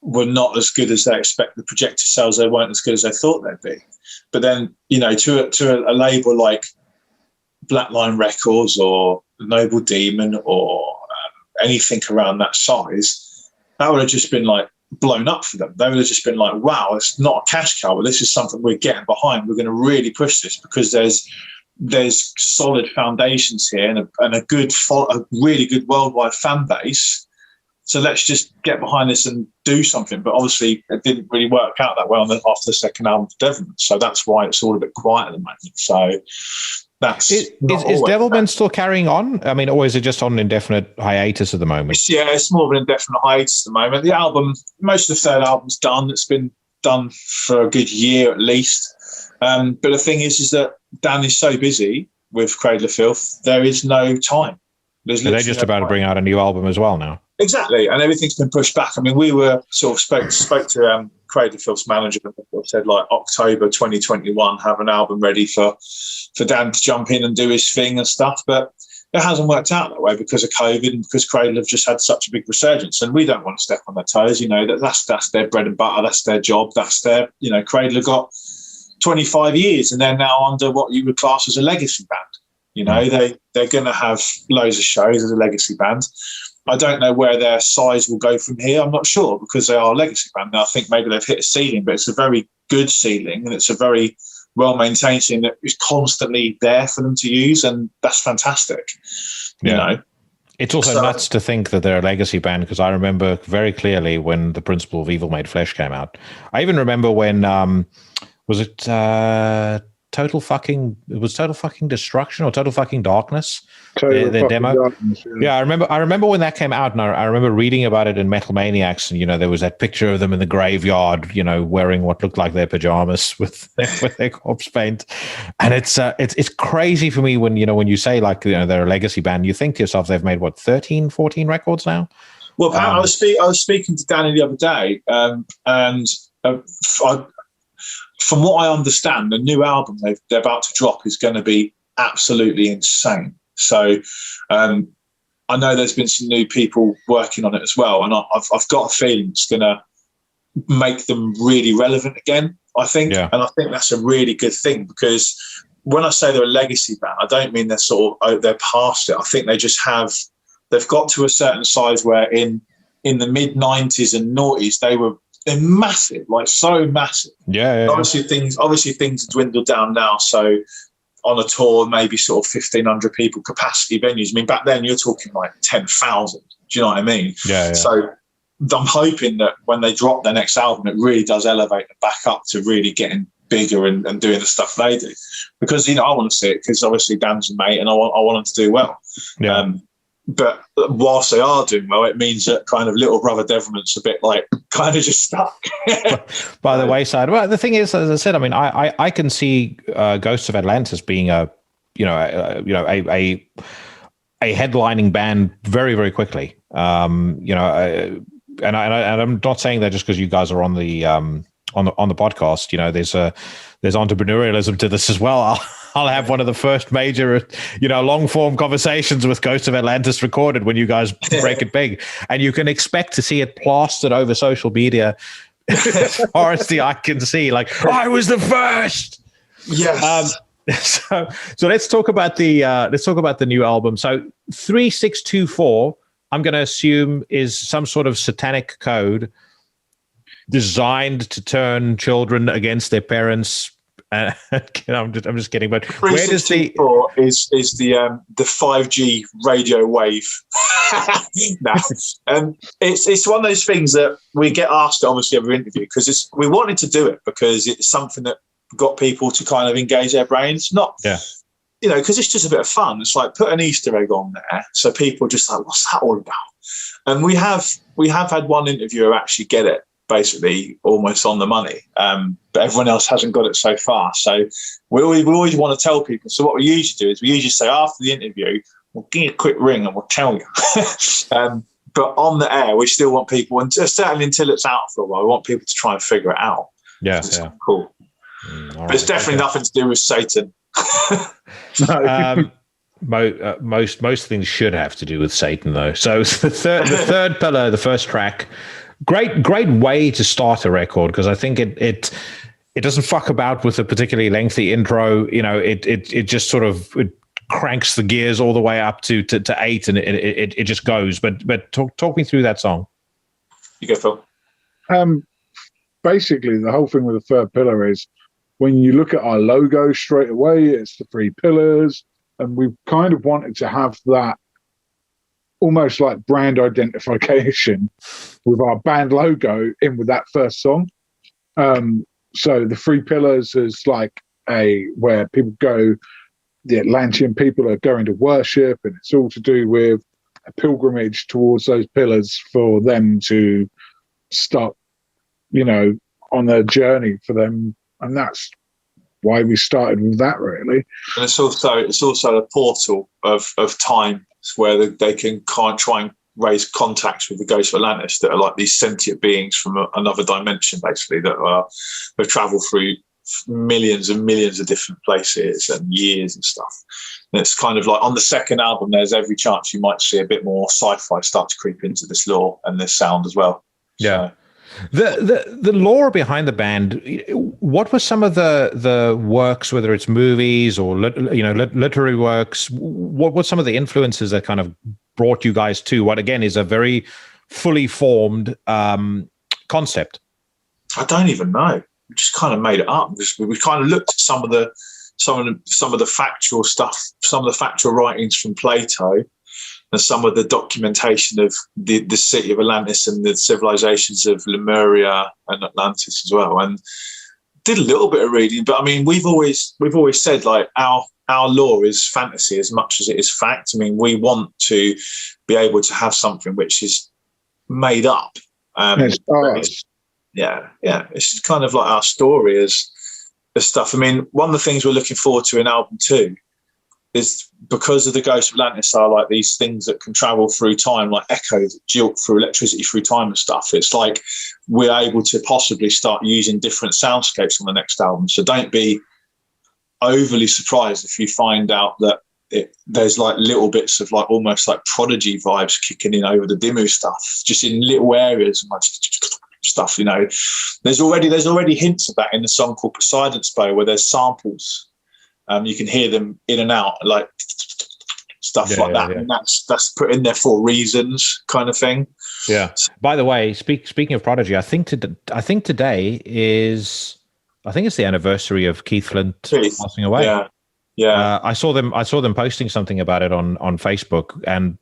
not as good as they expect. The projected sales, they weren't as good as they thought they'd be. But then, to a label like Blackline Records or Noble Demon or anything around that size, that would have just been blown up for them. They would have just been like, wow, it's not a cash cow, but this is something we're getting behind. We're going to really push this because there's solid foundations here and a really good worldwide fan base. So let's just get behind this and do something. But obviously it didn't really work out that well after the second album of Devilman. So that's why it's all a bit quiet at the moment. So is Devilman still carrying on? I mean, or is it just on an indefinite hiatus at the moment? It's more of an indefinite hiatus at the moment. The album, most of the third album's done. It's been done for a good year at least. But the thing is that Dan is so busy with Cradle of Filth, there is no time. They're just about to bring out a new album as well now. Exactly, and everything's been pushed back. I mean, we were sort of spoke to Cradle of Filth's manager said like October 2021, have an album ready for Dan to jump in and do his thing and stuff. But it hasn't worked out that way because of COVID and because Cradle have just had such a big resurgence, and we don't want to step on their toes. You know, that's their bread and butter, that's their job, that's their, you know, Cradle have got 25 years and they're now under what you would class as a legacy band. You know, they're going to have loads of shows as a legacy band. I don't know where their size will go from here. I'm not sure because they are a legacy band. Now, I think maybe they've hit a ceiling, but it's a very good ceiling and it's a very well-maintained ceiling that is constantly there for them to use, and that's fantastic. You know? It's also nuts to think that they're a legacy band because I remember very clearly when The Principle of Evil Made Flesh came out. I even remember when, was it Total Fucking Destruction or Total Fucking Darkness? Their demo. Darkness, yeah, I remember when that came out, and I remember reading about it in Metal Maniacs, and you know there was that picture of them in the graveyard, you know, wearing what looked like their pajamas with their corpse paint, and it's crazy for me when you say like, you know, they're a legacy band. You think to yourself they've made what 13, 14 records now. Well, I was speaking to Danny the other day, and from what I understand, the new album they're about to drop is going to be absolutely insane. So I know there's been some new people working on it as well, and I've got a feeling it's going to make them really relevant again, I think. Yeah. And I think that's a really good thing because when I say they're a legacy band, I don't mean they're past it. I think they've got to a certain size where in the mid-90s and noughties they're massive, like so massive. Yeah. Obviously things dwindled down now. So on a tour, maybe sort of 1,500 people capacity venues. I mean, back then you're talking like 10,000. Do you know what I mean? Yeah. So I'm hoping that when they drop their next album, it really does elevate them back up to really getting bigger and doing the stuff they do. Because, you know, I want to see it because obviously Dan's a mate and I want them to do well. Yeah. But whilst they are doing well, it means that kind of little brother Devilment's a bit like kind of just stuck by the wayside. Well, the thing is, as I said, I mean, I can see Ghosts of Atlantis being a headlining band very, very quickly. And I'm not saying that just because you guys are on the podcast. You know, there's entrepreneurialism to this as well. I'll have one of the first major, long form conversations with Ghosts of Atlantis recorded when you guys break it big, and you can expect to see it plastered over social media as far as the eye can see. Like, I was the first. Yes. So let's talk about the new album. So 3624, I'm going to assume is some sort of satanic code designed to turn children against their parents. I'm just kidding, but where does the is the 5G radio wave? No, it's one of those things that we get asked at almost every interview because we wanted to do it because it's something that got people to kind of engage their brains, because it's just a bit of fun. It's like put an Easter egg on there, so people just like, what's that all about? And we have had one interviewer actually get it basically almost on the money, but everyone else hasn't got it so far. So we always want to tell people. So what we usually do is we usually say after the interview, we'll give you a quick ring and we'll tell you. But on the air, we still want people, and certainly until it's out for a while, we want people to try and figure it out. Yeah, it's cool. But it's definitely nothing to do with Satan. Most things should have to do with Satan, though. So the third pillar, the first track. Great way to start a record because I think it doesn't fuck about with a particularly lengthy intro. You know, it just sort of cranks the gears all the way up to 8, and it just goes. But talk me through that song. You go, Phil. Basically, the whole thing with the third pillar is when you look at our logo straight away, it's the 3 pillars, and we kind of wanted to have that almost like brand identification with our band logo in with that first song. So the 3 pillars is like where people go, the Atlantean people are going to worship, and it's all to do with a pilgrimage towards those pillars for them to start, on their journey for them. And that's why we started with that, really. And it's also a portal of time where they can try and raise contacts with the ghosts of Atlantis that are like these sentient beings from another dimension, basically, that have travelled through millions and millions of different places and years and stuff. And it's kind of like on the second album, there's every chance you might see a bit more sci-fi start to creep into this lore and this sound as well. Yeah. So, the lore behind the band, what were some of the works, whether it's movies or literary works, what were some of the influences that kind of brought you guys to what again is a very fully formed concept? I don't even know. We just kind of made it up. We kind of looked at some of the factual stuff, some of the factual writings from Plato, and some of the documentation of the city of Atlantis and the civilizations of Lemuria and Atlantis as well, and did a little bit of reading. But I mean, we've always said like our lore is fantasy as much as it is fact. I mean, we want to be able to have something which is made up. Yeah, it's kind of like our story as stuff. I mean, one of the things we're looking forward to in album 2 is because of the Ghosts of Atlantis are like these things that can travel through time, like echoes that jolt through electricity through time and stuff. It's like we're able to possibly start using different soundscapes on the next album. So don't be overly surprised if you find out that there's like little bits of like almost like Prodigy vibes kicking in over the Dimmu stuff, just in little areas and like stuff. You know, there's already hints of that in the song called Poseidon's Bow, where there's samples. You can hear them in and out, like stuff like that. Yeah. And that's put in there for reasons, kind of thing. Yeah. By the way, speaking of Prodigy, I think today is, I think it's the anniversary of Keith Flint passing away. Yeah. Yeah. I saw them posting something about it on Facebook, and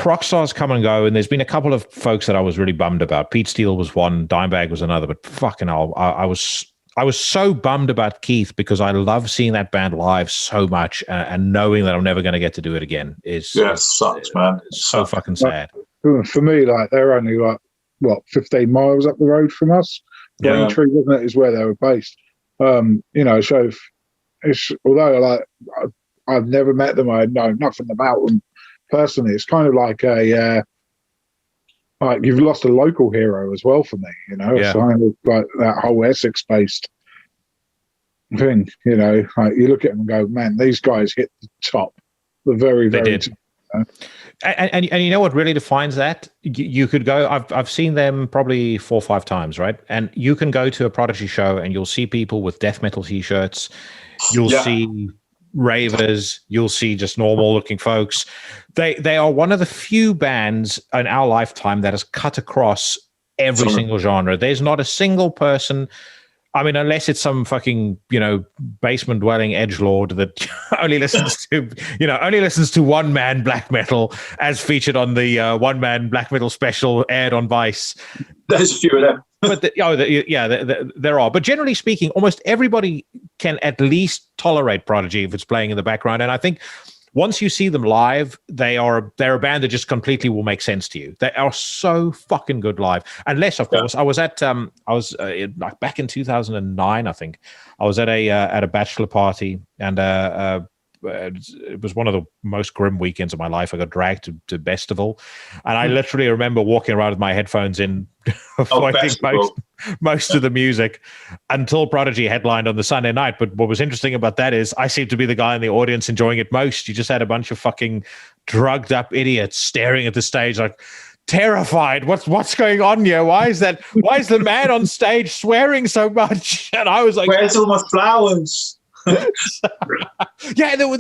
rock stars come and go, and there's been a couple of folks that I was really bummed about. Pete Steele was one, Dimebag was another, but fucking hell, I was so bummed about Keith because I love seeing that band live so much, and knowing that I'm never going to get to do it again is sucks, man. It's so fucking sad. For me, like they're only like 15 miles up the road from us. Braintree, wasn't it, is where they were based. So it's, although like I've never met them, I know nothing about them personally. It's kind of like like you've lost a local hero as well for me, It's kind of like that whole Essex-based thing, Like you look at them and go, man, these guys hit the top, the very, very top. And you know what really defines that? You could go. I've seen them probably 4 or 5 times, right? And you can go to a Prodigy show and you'll see people with death metal t-shirts. You'll see ravers, you'll see just normal looking folks. They are one of the few bands in our lifetime that has cut across every single genre. There's not a single person, I mean, unless it's some fucking, basement dwelling edgelord that only listens to one man black metal as featured on the one man black metal special aired on Vice. There's a few of them. But there are. But generally speaking, almost everybody can at least tolerate Prodigy if it's playing in the background. And I think once you see them live, they're a band that just completely will make sense to you. They are so fucking good live. Unless, of course, I was like back in 2009, I think. I was at a bachelor party, and it was one of the most grim weekends of my life. I got dragged to Bestival, and I literally remember walking around with my headphones in, avoiding most of the music until Prodigy headlined on the Sunday night. But what was interesting about that is I seemed to be the guy in the audience enjoying it most. You just had a bunch of fucking drugged up idiots staring at the stage like terrified. What's going on here? Why is the man on stage swearing so much? And I was like, where's all my flowers? It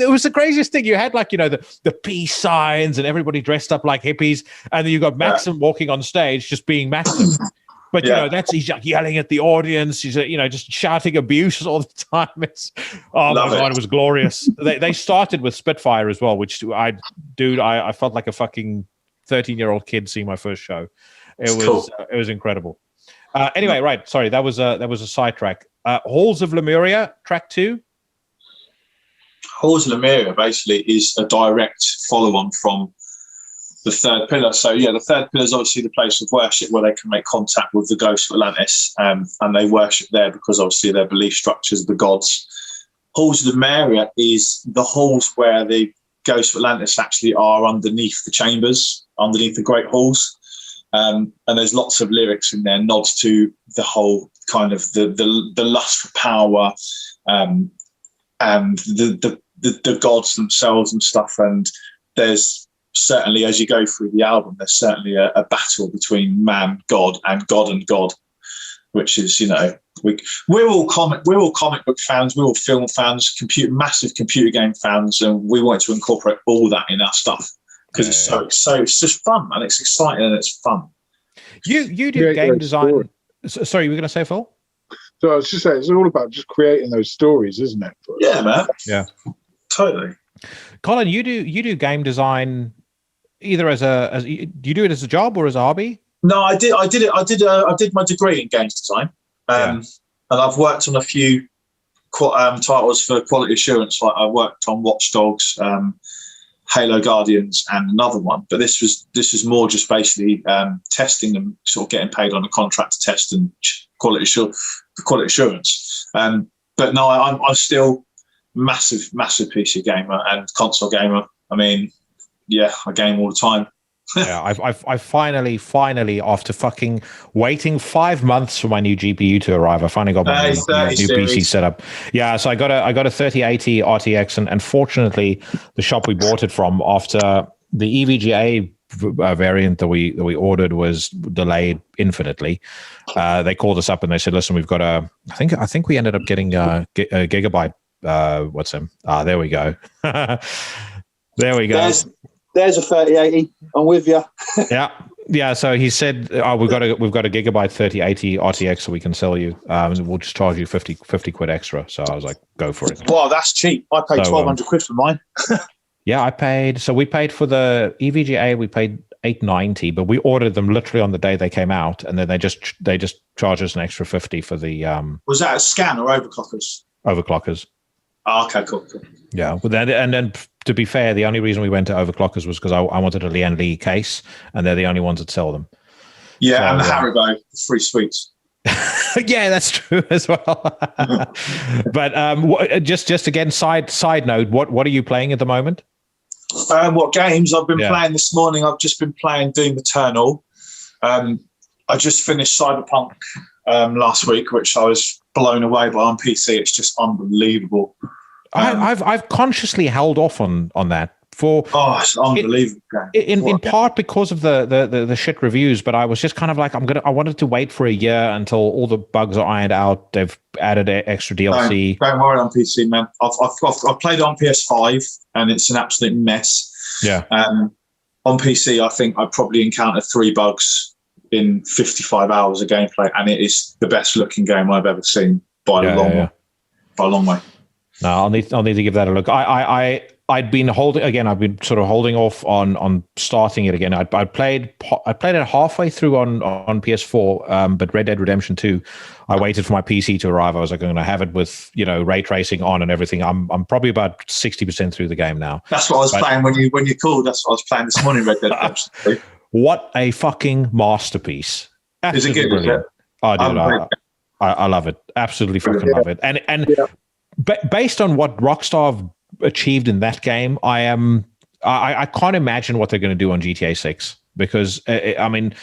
was the craziest thing. You had like, the peace signs and everybody dressed up like hippies, and then you got Maxim walking on stage just being Maxim. But he's like yelling at the audience. He's just shouting abuse all the time. It's it was glorious. They started with Spitfire as well, which I felt like a fucking 13-year-old kid seeing my first show. It was incredible. Anyway, right. Sorry, that was a sidetrack. Halls of Lemuria, track 2. Halls of Lemuria basically is a direct follow-on from the third pillar. So, the third pillar is obviously the place of worship where they can make contact with the ghosts of Atlantis, and they worship there because obviously their belief structures of the gods. Halls of Lemuria is the halls where the Ghosts of Atlantis actually are underneath the chambers, underneath the Great Halls. And there's lots of lyrics in there, nods to the whole kind of the lust for power, and the gods themselves and stuff. And there's certainly, as you go through the album, there's certainly a battle between man, God, and God, which is, you know, we're all comic book fans, we're all film fans, massive computer game fans, and we wanted to incorporate all that in our stuff because it's just fun, and it's exciting and it's fun. You do game design. Sorry, you were going to say, Phil? So I was just saying, it's all about just creating those stories, isn't it? Yeah, man. Yeah, totally. Colin, you do game design either do you do it as a job or as a hobby? No, I did my degree in games design, and I've worked on a few titles for quality assurance. Like I worked on Watch Dogs, Halo Guardians, and another one. But this was more just basically testing them, sort of getting paid on a contract to test and quality assurance. But no, I'm still massive PC gamer and console gamer. I mean, yeah, I game all the time. Yeah, I finally, after fucking waiting 5 months for my new GPU to arrive, I finally got my new PC set up. Yeah, so I got a 3080 RTX, and fortunately, the shop we bought it from, after the EVGA variant that we ordered was delayed infinitely, they called us up and they said, "Listen, we've got I think we ended up getting a gigabyte. What's him? There we go. There we go." There's a 3080. I'm with you. Yeah. So he said, we've got a gigabyte 3080 RTX, so we can sell you. We'll just charge you 50 quid extra. So I was like, go for it. Wow, that's cheap. I paid 1,200 quid for mine. Yeah, we paid for the EVGA. We paid $890, but we ordered them literally on the day they came out, and then they just charged us an extra 50 for the. Was that a scan or overclockers? Overclockers. Oh, okay, cool. Yeah, but then to be fair, the only reason we went to overclockers was because I wanted a Lian Li case, and they're the only ones that sell them. Yeah, so, and the Haribo free sweets. Yeah, that's true as well. But just again, side note, what are you playing at the moment? What games I've been playing this morning? I've just been playing Doom Eternal. I just finished Cyberpunk last week, which I was blown away by on PC. It's just unbelievable. I've consciously held off on that it's unbelievable. In part because of the shit reviews, but I was just kind of like, I wanted to wait for a year until all the bugs are ironed out. They've added extra DLC. Don't worry on PC, man. I've played it on PS5 and it's an absolute mess. Yeah. On PC, I think I probably encountered 3 bugs in 55 hours of gameplay, and it is the best looking game I've ever seen by a long way. No, I'll need to give that a look. I'd been sort of holding off on starting it again. I played it halfway through on PS4, but Red Dead Redemption 2, I waited for my PC to arrive. I was like, I'm going to have it with, ray tracing on and everything. I'm probably about 60% through the game now. That's what I was playing when you called. That's what I was playing this morning, Red Dead Redemption 2. What a fucking masterpiece. Absolutely is it good? Brilliant. Oh, dude, I love it. Absolutely fucking love it. And based on what Rockstar have achieved in that game, I can't imagine what they're going to do on GTA 6, because I mean,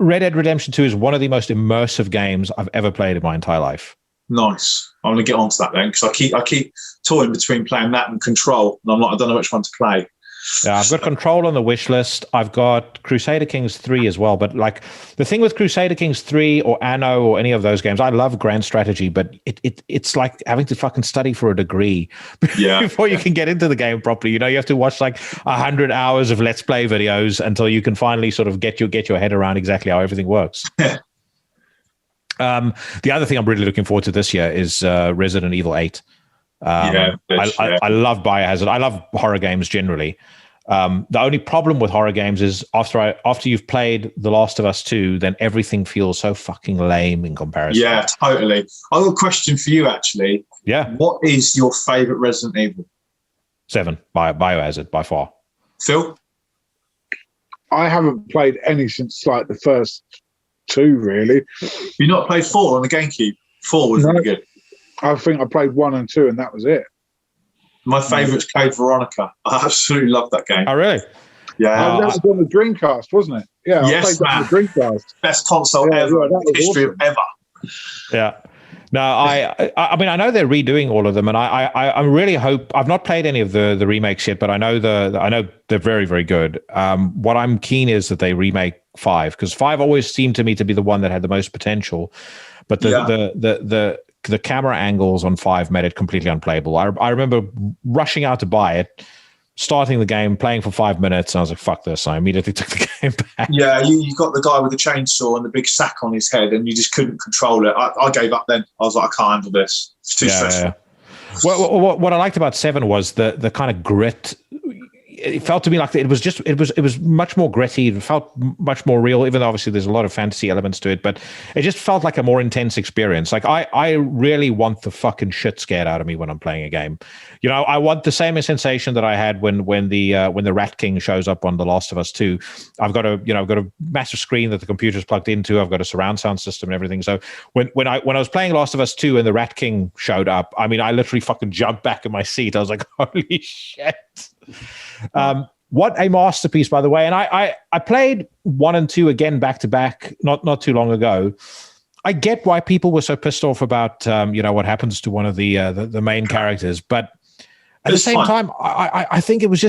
Red Dead Redemption 2 is one of the most immersive games I've ever played in my entire life. Nice. I'm going to get onto that then, because I keep toying between playing that and Control, and I don't know which one to play. Yeah, I've got Control on the wish list. I've got Crusader Kings 3 as well. But like the thing with Crusader Kings 3 or Anno or any of those games, I love grand strategy, but it's like having to fucking study for a degree before you can get into the game properly. You have to watch like 100 hours of Let's Play videos until you can finally sort of get your head around exactly how everything works. The other thing I'm really looking forward to this year is Resident Evil 8. I love Biohazard. I love horror games generally. The only problem with horror games is after you've played The Last of Us 2, then everything feels so fucking lame in comparison. Yeah, totally. I've got a question for you, actually. Yeah. What is your favourite Resident Evil? 7, Biohazard, by far. Phil? I haven't played any since like the first 2, really. You've not played 4 on the GameCube? 4 was really good. I think I played 1 and 2, and that was it. My favourite's Code Veronica. I absolutely love that game. Oh, really? Yeah. That was on the Dreamcast, wasn't it? Yeah, yes, man. On the Dreamcast. Best console ever in the history of ever. Yeah. No, I mean, I know they're redoing all of them, and I really hope. I've not played any of the remakes yet, but I know they're very, very good. What I'm keen is that they remake 5, because 5 always seemed to me to be the one that had the most potential, but the camera angles on 5 made it completely unplayable. I remember rushing out to buy it, starting the game, playing for 5 minutes, and I was like, fuck this. I immediately took the game back. Yeah, you got the guy with the chainsaw and the big sack on his head, and you just couldn't control it. I gave up then. I was like, I can't handle this. It's too stressful. Yeah. Well, what I liked about 7 was the kind of grit. It felt to me like it was much more gritty. It felt much more real, even though obviously there's a lot of fantasy elements to it, but it just felt like a more intense experience. Like I really want the fucking shit scared out of me when I'm playing a game. You know, I want the same sensation that I had when the Rat King shows up on The Last of Us 2. I've got a massive screen that the computer's plugged into. I've got a surround sound system and everything. So when I was playing Last of Us 2 and the Rat King showed up, I mean, I literally fucking jumped back in my seat. I was like, holy shit. What a masterpiece, by the way. And I played 1 and 2 again back to back not too long ago. I get why people were so pissed off about what happens to one of the main characters, but at the same time, I think it was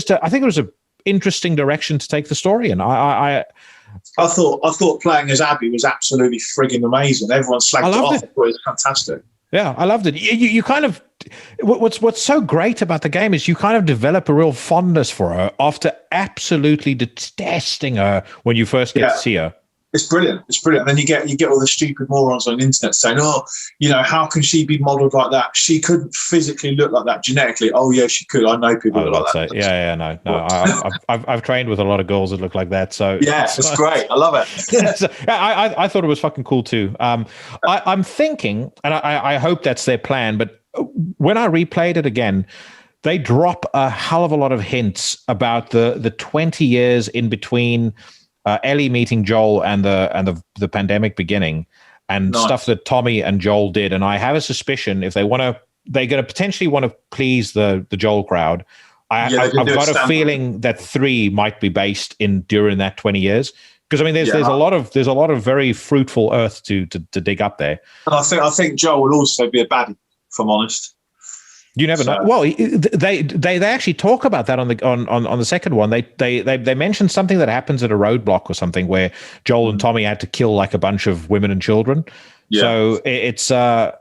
an interesting direction to take the story, and I thought playing as Abby was absolutely frigging amazing. Everyone slagged it off. I thought it was fantastic. Yeah, I loved it. You kind of what's so great about the game is you kind of develop a real fondness for her after absolutely detesting her when you first get to see her. It's brilliant. It's brilliant. And then you get all the stupid morons on the internet saying, "Oh, how can she be modelled like that? She couldn't physically look like that genetically." Oh, yeah, she could. I know people like that. No. I've trained with a lot of girls that look like that. So yeah, it's great. I love it. So, I thought it was fucking cool too. I'm thinking, and I hope that's their plan. But when I replayed it again, they drop a hell of a lot of hints about the 20 years in between Ellie meeting Joel and the pandemic beginning, and stuff that Tommy and Joel did. And I have a suspicion if they're going to potentially want to please the Joel crowd. I've got a feeling that 3 might be based during that 20 years. Because I mean, there's a lot of very fruitful earth to dig up there. And I think Joel will also be a baddie, if I'm honest. You never know. Well, they actually talk about that on the second one. They mentioned something that happens at a roadblock or something where Joel and Tommy had to kill like a bunch of women and children. Yeah. So it's I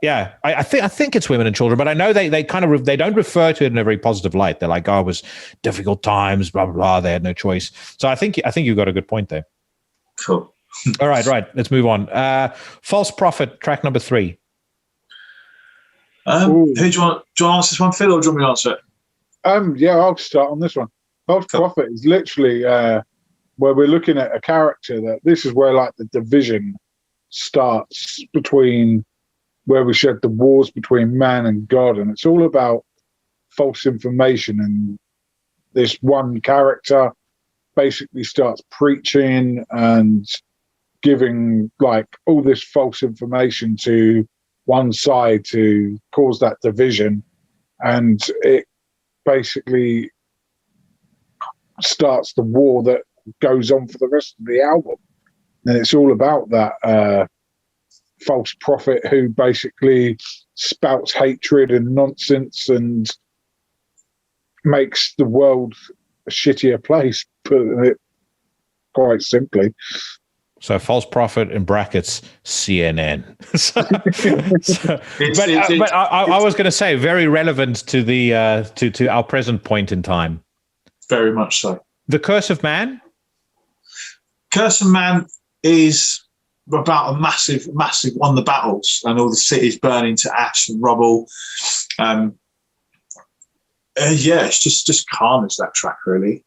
think it's women and children, but I know they don't refer to it in a very positive light. They're like, oh, it was difficult times, blah blah blah. They had no choice. So I think you've got a good point there. Cool. All right. Let's move on. False Prophet, track number 3. Who do you want to answer this one, Phil, or do you want me to answer it? Yeah, I'll start on this one. False Prophet is literally where we're looking at a character that this is where like the division starts between where we shed the wars between man and God, and it's all about false information. And this one character basically starts preaching and giving like all this false information to one side to cause that division, and it basically starts the war that goes on for the rest of the album. And it's all about that false prophet who basically spouts hatred and nonsense and makes the world a shittier place, putting it quite simply. So false prophet in brackets CNN. But I was going to say very relevant to the to our present point in time. Very much so. The Curse of Man. Curse of Man is about a massive one of the battles and all the cities burning to ash and rubble. It's just calm as that track really.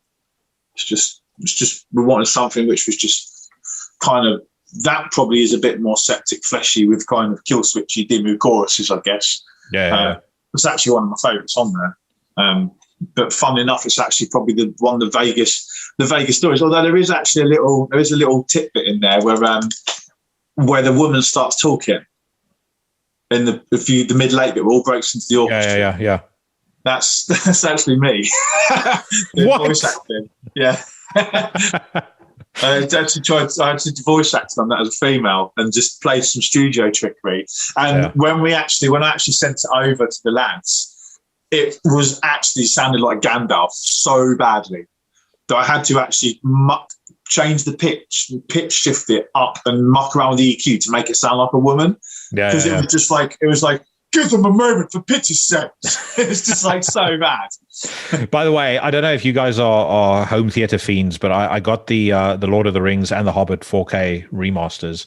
It's just we wanted something which was just kind of, that probably is a bit more septic, fleshy with kind of kill switchy demo choruses, I guess. Yeah. It's actually one of my favourites on there. But fun enough, it's actually probably the Vegas stories. Although there is a little tidbit in there where the woman starts talking in the mid late bit, where all breaks into the orchestra. Yeah. That's actually me. What? Voice acting. Yeah. I had to voice act on that as a female and just play some studio trickery. And when I actually sent it over to the lads, it was actually sounded like Gandalf so badly that I had to actually change the pitch shift it up and muck around with the EQ to make it sound like a woman. Because it was just like, give them a moment for pity's sake. It was just like so bad. By the way, I don't know if you guys are home theater fiends, but I got the Lord of the Rings and the Hobbit 4K remasters,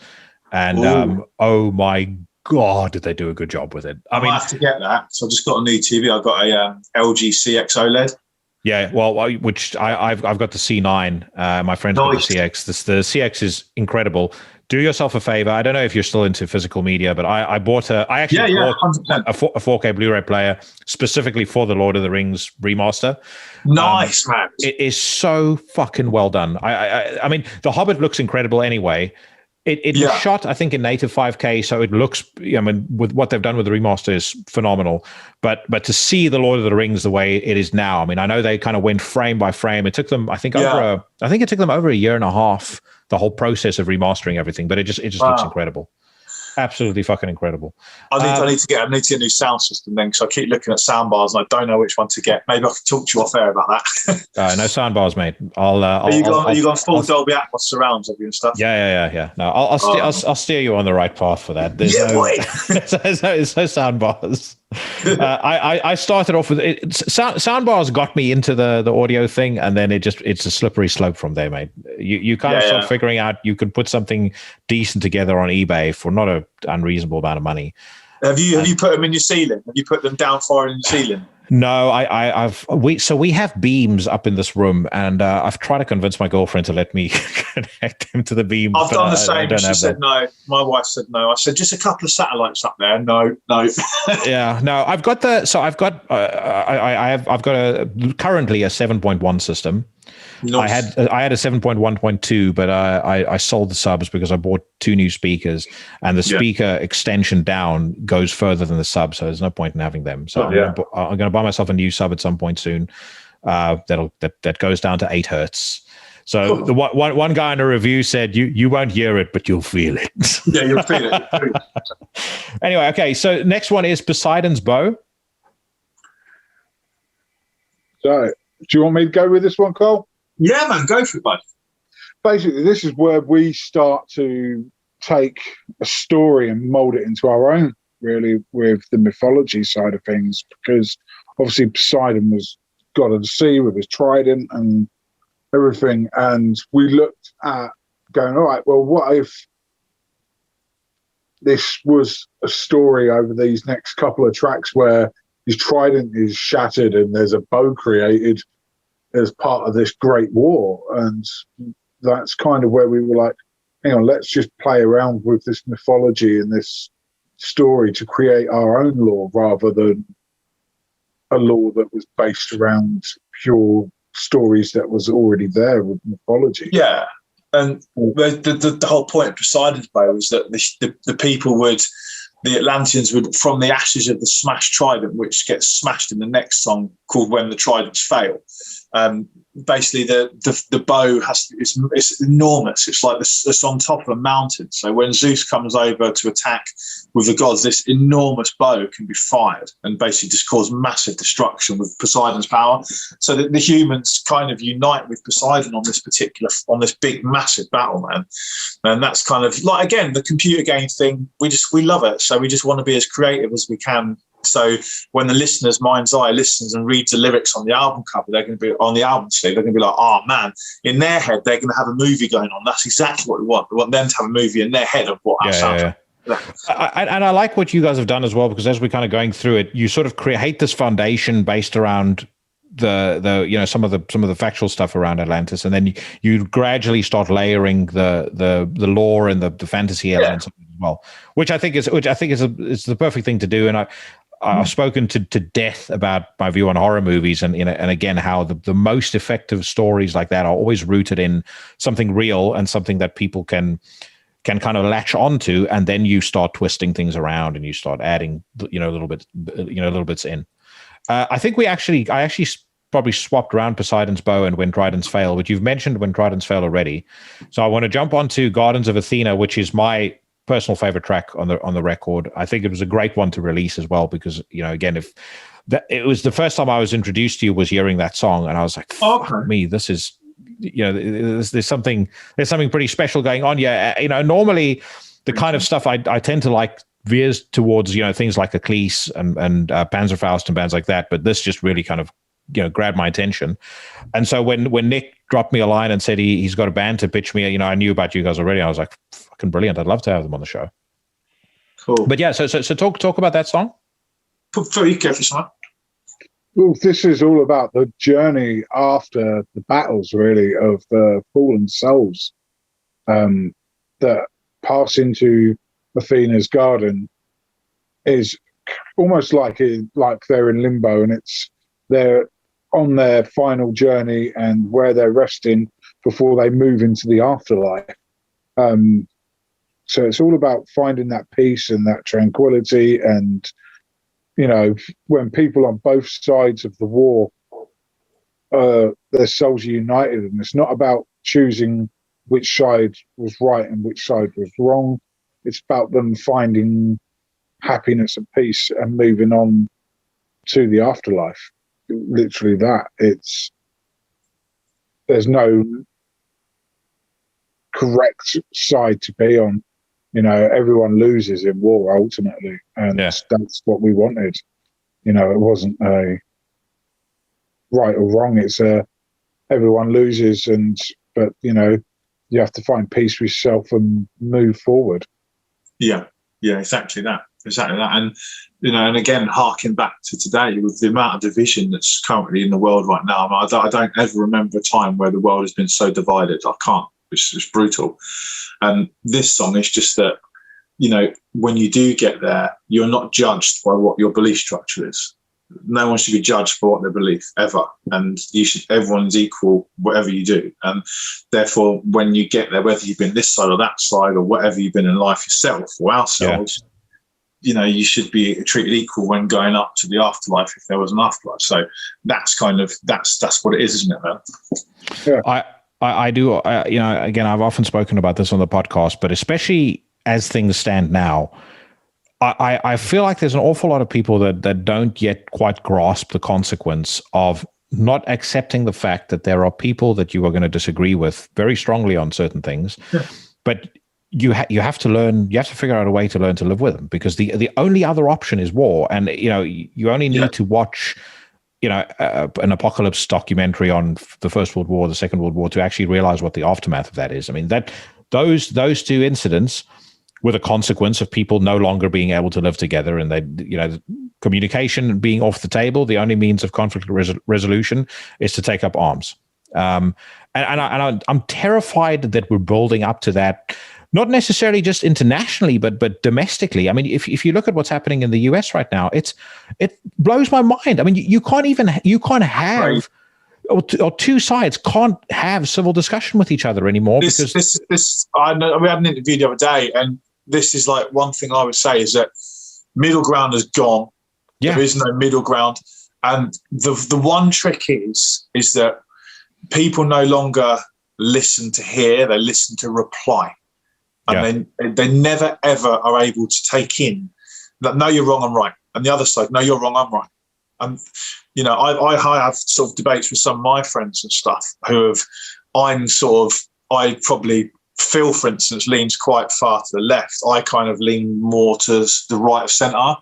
and oh my God, did they do a good job with it? I might have to get that. So I just got a new TV. I got a LG CX OLED. Yeah, well, I've got the C9. My friend's got the CX. The CX is incredible. Do yourself a favor. I don't know if you're still into physical media, but I bought bought a 4K Blu-ray player specifically for the Lord of the Rings remaster. Nice, man. It is so fucking well done. I mean, The Hobbit looks incredible anyway. It was shot, I think, in native 5K, so it looks, I mean, with what they've done with the remaster is phenomenal. But to see the Lord of the Rings the way it is now, I mean, I know they kind of went frame by frame. It took them, I think, it took them over a year and a half, the whole process of remastering everything. But it just looks incredible. Absolutely fucking incredible. I need to get a new sound system then, because I keep looking at sound bars and I don't know which one to get. Maybe I can talk to you off air about that. No sound bars, mate. You got full Dolby Atmos surrounds of you and stuff. Yeah. No, I'll steer you on the right path for that. There's no sound bars. I started off with it. Sound bars got me into the audio thing, and then it's a slippery slope from there, mate. You kind of start figuring out you can put something decent together on eBay for not an unreasonable amount of money. Have you put them in your ceiling? Have you put them down far in your ceiling? No, we have beams up in this room, and I've tried to convince my girlfriend to let me connect them to the beam. I've done the same. She said no. My wife said no. I said just a couple of satellites up there. No. Yeah, no. I've got currently a 7.1 system. Nice. I had a 7.1.2, but I sold the subs because I bought 2 new speakers, and the speaker extension down goes further than the sub, so there's no point in having them. So I'm going to buy myself a new sub at some point soon. That goes down to 8 hertz. So the one guy in a review said you won't hear it, but you'll feel it. Yeah, you'll feel it. Anyway, okay. So next one is Poseidon's Bow. So, do you want me to go with this one, Cole? Yeah, man, go for it, bud. Basically, this is where we start to take a story and mold it into our own, really, with the mythology side of things, because obviously Poseidon was god of the sea with his trident and everything, and we looked at going, all right, well, what if this was a story over these next couple of tracks where his trident is shattered and there's a bow created as part of this great war? And that's kind of where we were like, hang on, let's just play around with this mythology and this story to create our own lore rather than a lore that was based around pure stories that was already there with mythology. Yeah. And the whole point of Poseidon's Bow was that the Atlanteans would, from the ashes of the smashed trident, which gets smashed in the next song called When the Tridents Fail. Basically, the bow it's enormous. It's on top of a mountain. So when Zeus comes over to attack with the gods, this enormous bow can be fired and basically just cause massive destruction with Poseidon's power. So that the humans kind of unite with Poseidon on this big massive battle, man. And that's kind of like, again, the computer game thing. We love it. So we just want to be as creative as we can. So when the listener's mind's eye listens and reads the lyrics on the album cover, they're going to be on the album sleeve. They're going to be like, "Oh man!" In their head, they're going to have a movie going on. That's exactly what we want. We want them to have a movie in their head of what our soundtrack. Yeah. And I like what you guys have done as well, because as we're kind of going through it, you sort of create this foundation based around the some of the factual stuff around Atlantis, and then you gradually start layering the lore and the fantasy elements as well, which I think is the perfect thing to do. And I've spoken to death about my view on horror movies, and again how the most effective stories like that are always rooted in something real and something that people can kind of latch onto, and then you start twisting things around and you start adding little bits in. I think I actually probably swapped around Poseidon's Bow and When Tridents Fail, but you've mentioned When Tridents Fail already. So I want to jump onto Gardens of Athena, which is my personal favorite track on the record. I think it was a great one to release as well, because, again, it was the first time I was introduced to you was hearing that song, and I was like, fuck me, this is, there's something pretty special going on. Yeah. Normally the kind of stuff I tend to like veers towards, things like Eccles and Panzerfaust and bands like that. But this just really kind of, grabbed my attention. And so when Nick dropped me a line and said he's got a band to pitch me, I knew about you guys already. I was like, fucking brilliant. I'd love to have them on the show. Cool. But yeah, so talk about that song. Well, this is all about the journey after the battles, really, of the fallen souls that pass into Athena's garden. Is almost like they're in limbo, and they're on their final journey and where they're resting before they move into the afterlife. So it's all about finding that peace and that tranquility. And, when people on both sides of the war, their souls are united, and it's not about choosing which side was right and which side was wrong. It's about them finding happiness and peace and moving on to the afterlife. Literally that. There's no correct side to be on. Everyone loses in war ultimately, and that's what we wanted. It wasn't a right or wrong. It's everyone loses, but you have to find peace with yourself and move forward. Yeah, exactly that. And and again, harking back to today, with the amount of division that's currently in the world right now, I don't ever remember a time where the world has been so divided. I can't. It's brutal. And this song is just that, when you do get there, you're not judged by what your belief structure is. No one should be judged for what they believe, ever. And everyone's equal, whatever you do. And therefore, when you get there, whether you've been this side or that side, or whatever you've been in life yourself or ourselves, you should be treated equal when going up to the afterlife, if there was an afterlife. So that's that's what it is, isn't it, man? Yeah. I do, again, I've often spoken about this on the podcast, but especially as things stand now, I feel like there's an awful lot of people that don't yet quite grasp the consequence of not accepting the fact that there are people that you are going to disagree with very strongly on certain things, but you have to learn, you have to figure out a way to learn to live with them, because the only other option is war. And, you only need to watch an apocalypse documentary on the First World War, the Second World War, to actually realize what the aftermath of that is. I mean, those two incidents were the consequence of people no longer being able to live together, and communication being off the table. The only means of conflict resolution is to take up arms. And I'm terrified that we're building up to that. Not necessarily just internationally, but domestically. I mean, if you look at what's happening in the US right now, it blows my mind. I mean, you can't have, or two sides can't have civil discussion with each other anymore. I know we had an interview the other day, and this is like one thing I would say is that middle ground has gone. Yeah. There is no middle ground, and the one trick is that people no longer listen to hear; they listen to reply. And they never, ever are able to take in that, no, you're wrong, I'm right. And the other side, no, you're wrong, I'm right. And, I have sort of debates with some of my friends and stuff I probably, Phil, for instance, leans quite far to the left. I kind of lean more to the right of centre.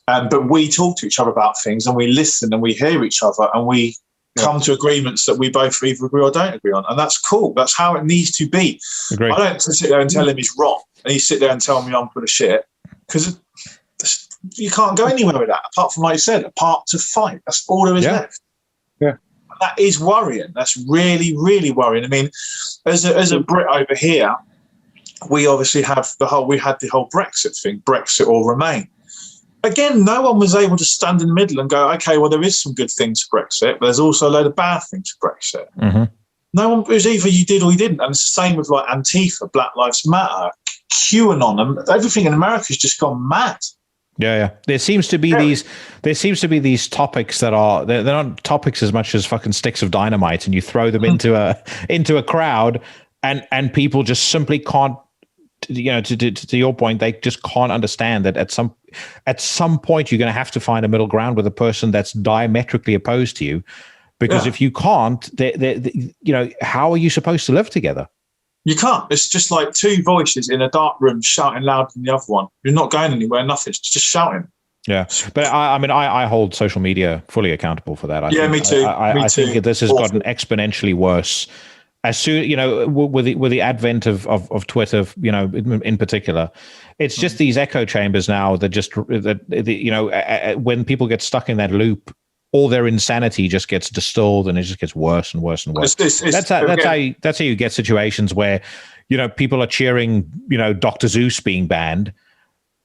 But we talk to each other about things, and we listen and we hear each other, and we come to agreements that we both either agree or don't agree on, and that's cool. That's how it needs to be. Agreed. I don't sit there and tell him he's wrong, and he sit there and tell me I'm full of shit, because you can't go anywhere with that apart from, like you said, apart to fight. That's all there is left. Yeah, and that is worrying. That's really, really worrying. I mean, as a Brit over here, we obviously have the whole Brexit thing, Brexit or Remain. Again, no one was able to stand in the middle and go, okay, well, there is some good things to Brexit, but there's also a load of bad things to Brexit. Mm-hmm. No one, it was either you did or you didn't. And it's the same with like Antifa, Black Lives Matter, QAnon, and everything in America has just gone mad. Yeah. There seems to be these topics that are they're not topics as much as fucking sticks of dynamite, and you throw them into a crowd, and people just simply can't. To your point, they just can't understand that at some point you're going to have to find a middle ground with a person that's diametrically opposed to you, because if you can't, how are you supposed to live together? You can't. It's just like two voices in a dark room shouting louder than the other one. You're not going anywhere. Nothing. It's just shouting. Yeah, but I hold social media fully accountable for that. Me too. I think this has gotten exponentially worse. As soon, with the advent of Twitter, in particular, it's just these echo chambers now that when people get stuck in that loop, all their insanity just gets distilled, and it just gets worse and worse and worse. That's how you get situations where, people are cheering, Dr. Zeus being banned,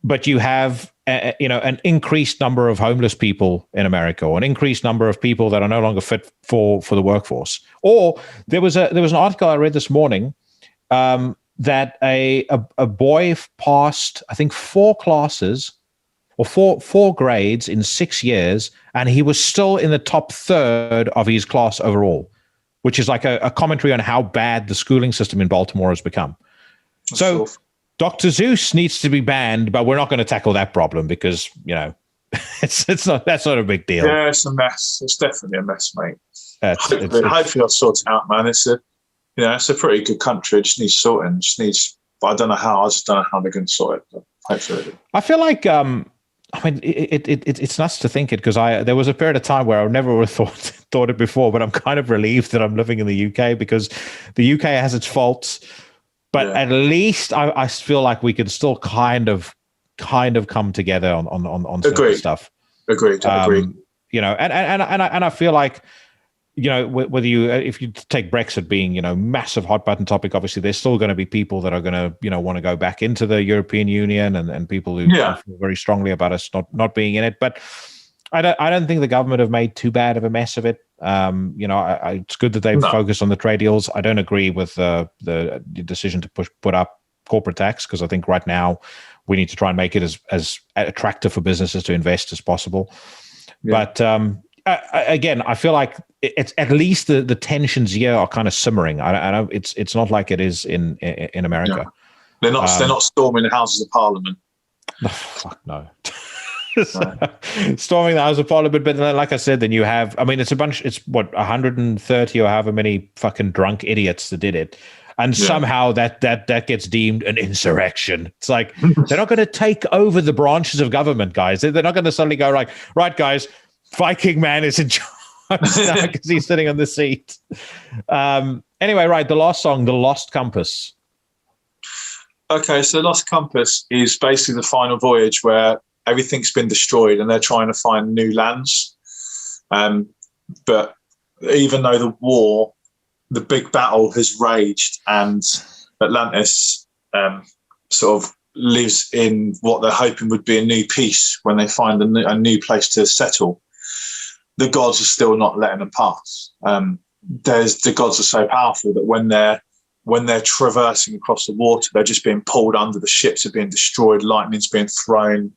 but you have an increased number of homeless people in America, or an increased number of people that are no longer fit for the workforce. Or there was an article I read this morning that a boy passed, I think, 4 classes or four grades in 6 years, and he was still in the top third of his class overall, which is like a commentary on how bad the schooling system in Baltimore has become. So Dr. Zeus needs to be banned, but we're not going to tackle that problem because, that's not a big deal. Yeah, it's a mess. It's definitely a mess, mate. Hopefully I'll sort it out, man. It's a pretty good country. It just needs sorting. But I don't know how. I just don't know how they're going to sort it. But hopefully. I feel like, it's nuts to think it, because there was a period of time where I never would have thought it before, but I'm kind of relieved that I'm living in the UK, because the UK has its faults, but at least I feel like we can still kind of come together on certain stuff. Agreed. And I feel like, whether if you take Brexit being, massive hot button topic, obviously there's still going to be people that are going to, want to go back into the European Union, and people who feel very strongly about us not being in it. But I don't think the government have made too bad of a mess of it. It's good that they've focused on the trade deals. I don't agree with the decision to put up corporate tax, because I think right now we need to try and make it as attractive for businesses to invest as possible. Yeah. But again, I feel like it's at least the tensions here are kind of simmering. I know it's not like it is in America. Yeah. They're not storming the Houses of Parliament. Oh, fuck no. Storming the House of Parliament, but then, like I said, then you have, it's 130 or however many fucking drunk idiots that did it. And somehow that gets deemed an insurrection. It's like, they're not going to take over the branches of government, guys. They're not going to suddenly go, right, guys, Viking man is in charge now because he's sitting on the seat. Anyway, right, the last song, The Lost Compass. Okay, so The Lost Compass is basically the final voyage where everything's been destroyed and they're trying to find new lands. But even though the big battle has raged, and Atlantis sort of lives in what they're hoping would be a new peace when they find a new place to settle, the gods are still not letting them pass. The gods are so powerful that when they're traversing across the water, they're just being pulled under, the ships are being destroyed, lightning's being thrown.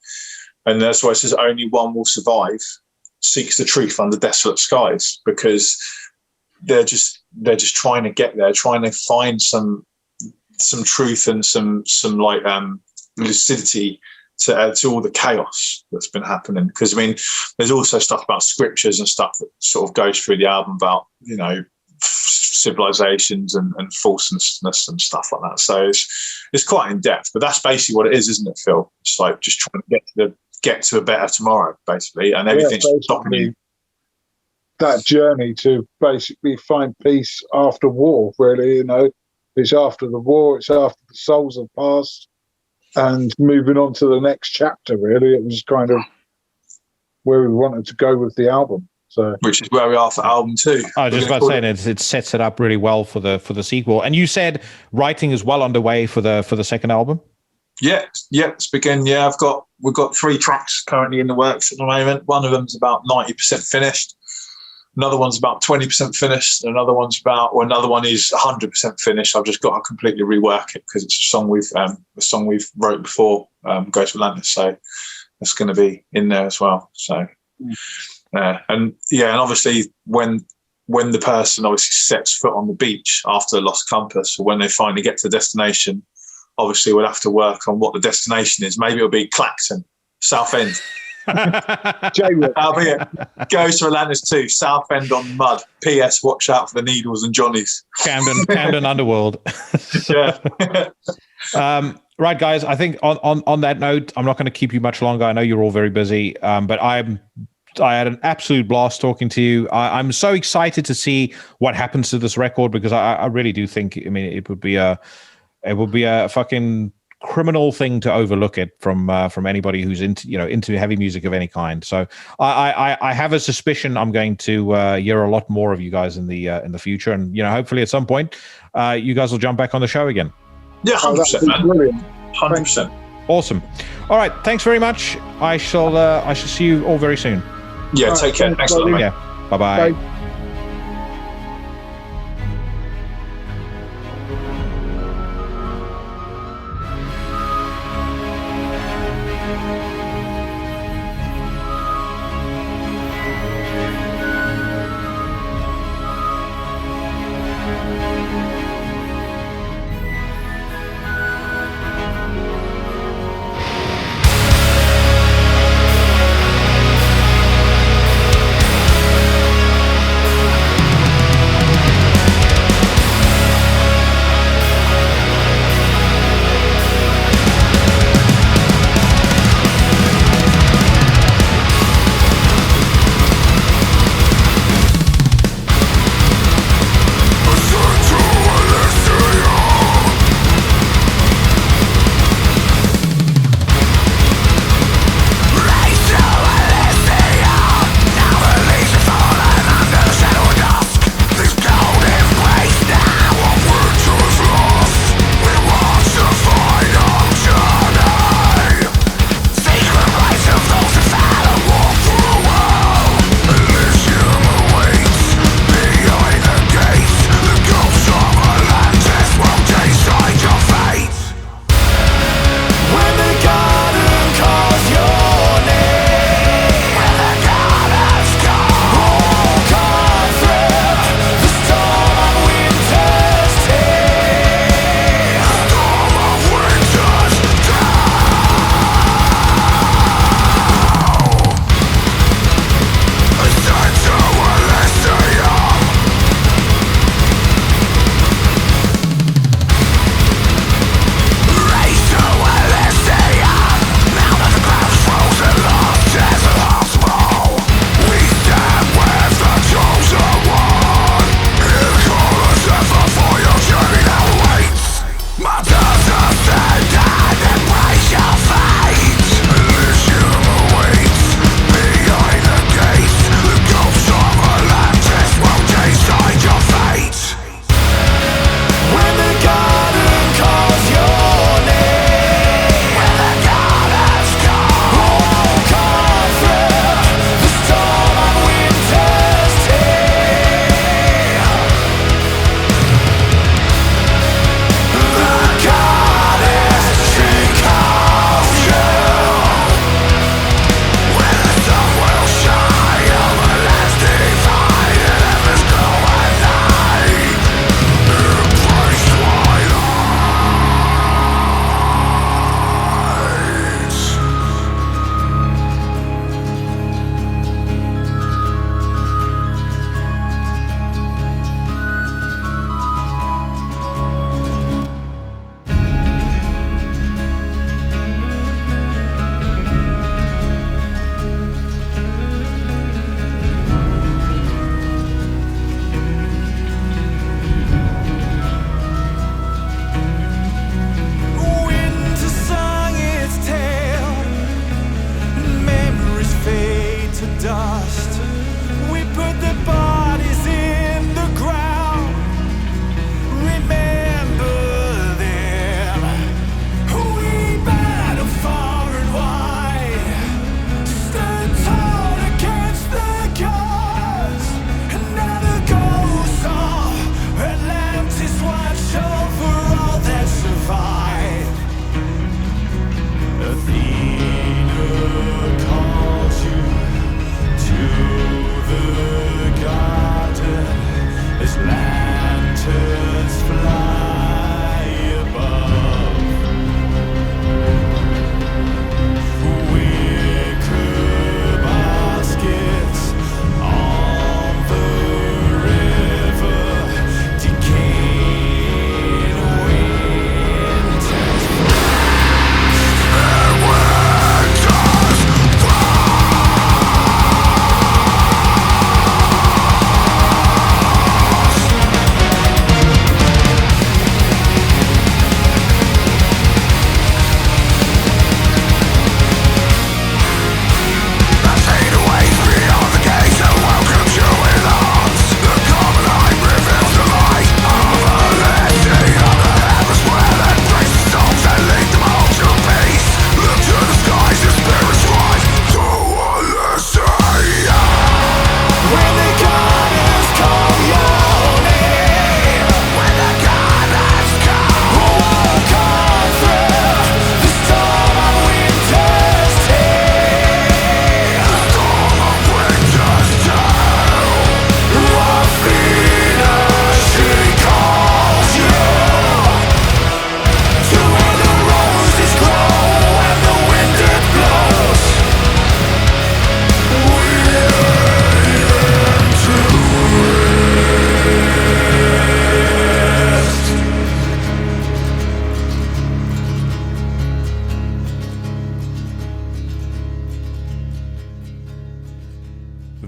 And that's why it says only one will survive, seeks the truth under desolate skies, because they're just trying to get there, trying to find some truth and some lucidity to all the chaos that's been happening. Because there's also stuff about scriptures and stuff that sort of goes through the album about civilizations and falseness and stuff like that. So it's quite in depth, but that's basically what it is, isn't it, Phil? It's like just trying to get to a better tomorrow, basically, and everything's stopping you. That journey to basically find peace after war, really, it's after the war, it's after the souls have passed, and moving on to the next chapter, really. It was kind of where we wanted to go with the album. So, which is where we are for album 2. I was just about saying it sets it up really well for the sequel. And you said writing is well underway for the second album? Yeah, it's begun. Yeah, we've got 3 tracks currently in the works at the moment. One of them's about 90% finished. Another one's about 20% finished. Another one is 100% finished. I've just got to completely rework it because it's a song we've wrote before Go to Atlantis. So that's going to be in there as well. So, and obviously when the person obviously sets foot on the beach after the lost compass, or when they finally get to the destination, obviously we'll have to work on what the destination is. Maybe it'll be Clacton, Southend. That'll be it. Goes to Atlantis 2, Southend on mud. P.S. Watch out for the needles and johnnies. Camden Underworld. Yeah. Right, guys. I think on that note, I'm not going to keep you much longer. I know you're all very busy, but I had an absolute blast talking to you. I'm so excited to see what happens to this record, because I really do think, I mean, it would be a fucking criminal thing to overlook it from anybody who's into heavy music of any kind. So I have a suspicion I'm going to hear a lot more of you guys in the future, and hopefully at some point you guys will jump back on the show again. Yeah, 100%, man. Brilliant. 100%. Awesome. All right, thanks very much. I shall see you all very soon. Yeah, take care. Thanks a lot, mate. Yeah. Bye-bye. Bye.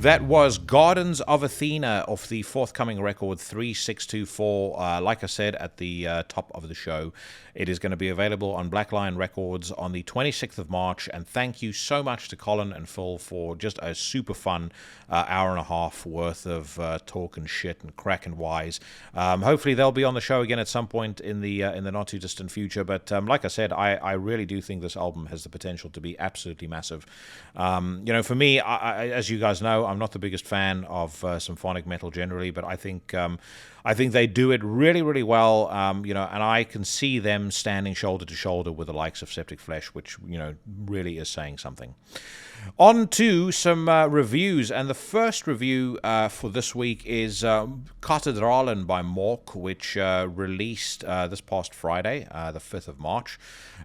That was Gardens of Athena off the forthcoming record 3624. Like I said at the top of the show, it is going to be available on Black Lion Records on the 26th of March. And thank you so much to Colin and Phil for just a super fun hour and a half worth of talk and shit and crack and wise. Hopefully they'll be on the show again at some point in the not too distant future. But like I said, I really do think this album has the potential to be absolutely massive. For me, as you guys know, I'm not the biggest fan of symphonic metal generally, but I think they do it really, really well. And I can see them standing shoulder to shoulder with the likes of Septic Flesh, which really is saying something. On to some reviews, and the first review for this week is Kathedralen by Mork, which released this past Friday, the 5th of March.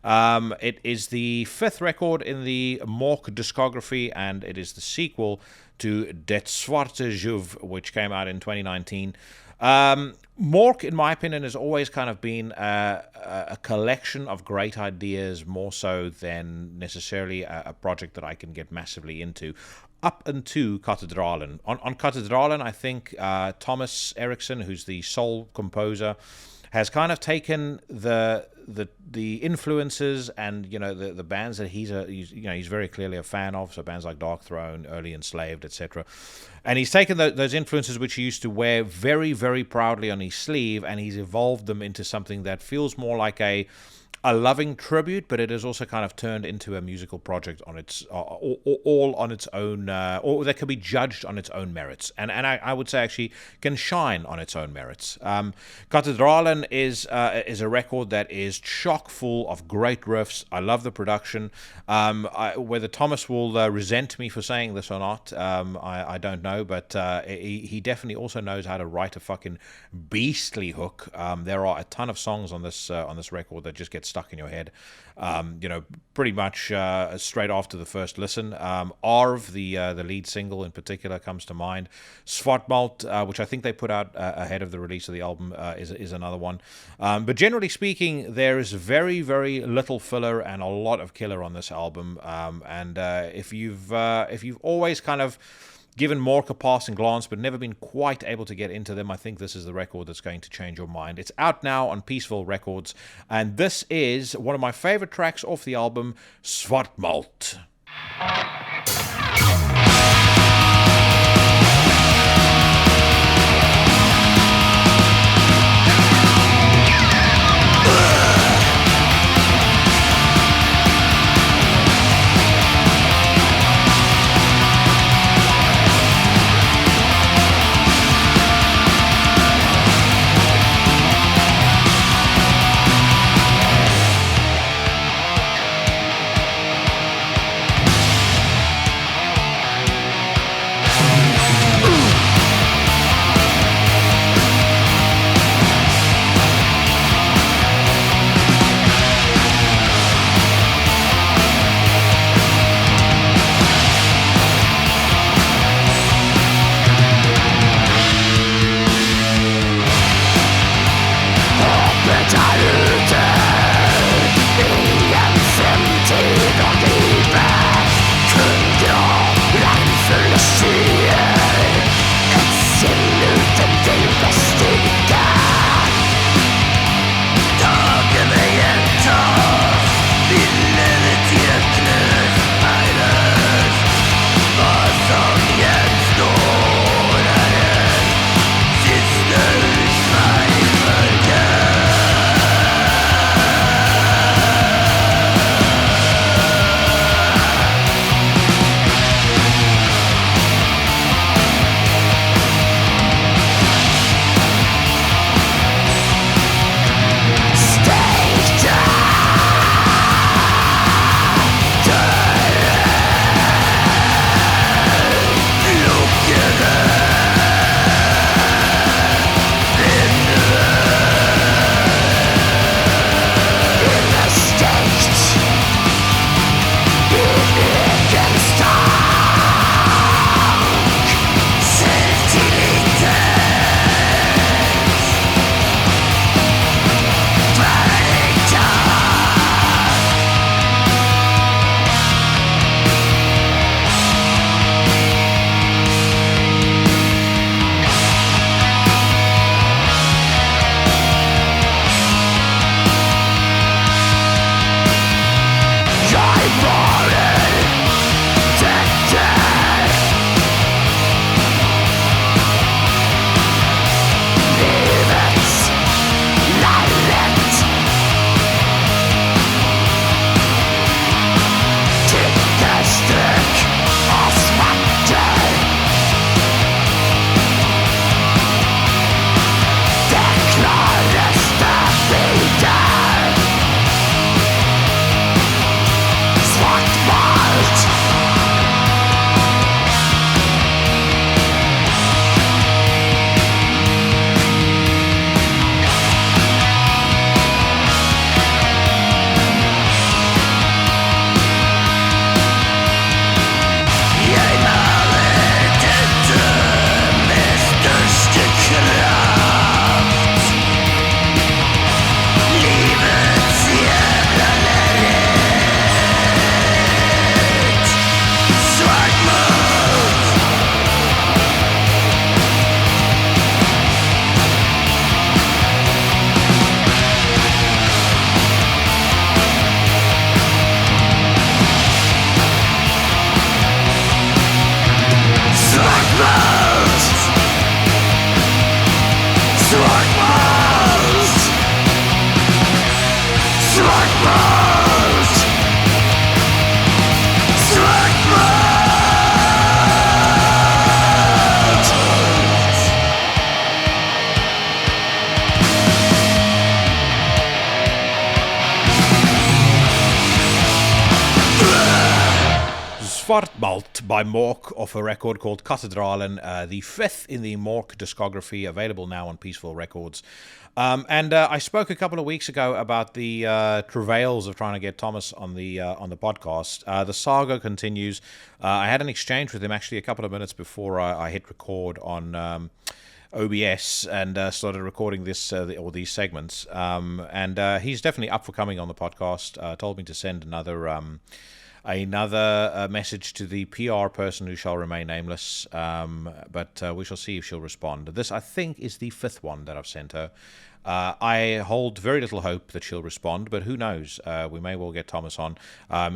It is the 5th record in the Mork discography, and it is the sequel to Det Zwarte Juv, which came out in 2019. Mork, in my opinion, has always kind of been a collection of great ideas, more so than necessarily a project that I can get massively into, up until Kathedralen. On Kathedralen, I think Thomas Eriksson, who's the sole composer, has kind of taken the influences and the bands that he's very clearly a fan of, so bands like Dark Throne, Early Enslaved, etc. And he's taken those influences which he used to wear very, very proudly on his sleeve, and he's evolved them into something that feels more like a loving tribute, but it has also kind of turned into a musical project on its all on its own, or that can be judged on its own merits, and I would say actually can shine on its own merits. Kathedralen is a record that is chock full of great riffs. I love the production. Whether Thomas will resent me for saying this or not, I don't know, but he definitely also knows how to write a fucking beastly hook. There are a ton of songs on this record that just get stuck in your head, pretty much straight after the first listen. Arv, the lead single in particular, comes to mind. Svartmalt, which I think they put out ahead of the release of the album, is another one. But generally speaking, there is very, very little filler and a lot of killer on this album. And if you've always kind of given Mork a passing glance but never been quite able to get into them, I think this is the record that's going to change your mind. It's out now on Peaceful Records, and this is one of my favorite tracks off the album, Svartmalt. Svartmalt by Mork off a record called Kathedralen, the fifth in the Mork discography, available now on Peaceful Records. And I spoke a couple of weeks ago about the travails of trying to get Thomas on the podcast. The saga continues. I had an exchange with him actually a couple of minutes before I hit record on OBS and started recording these segments. And he's definitely up for coming on the podcast. Told me to send another message to the PR person who shall remain nameless, but we shall see if she'll respond. This, I think, is the fifth one that I've sent her. I hold very little hope that she'll respond, but who knows? We may well get Thomas on.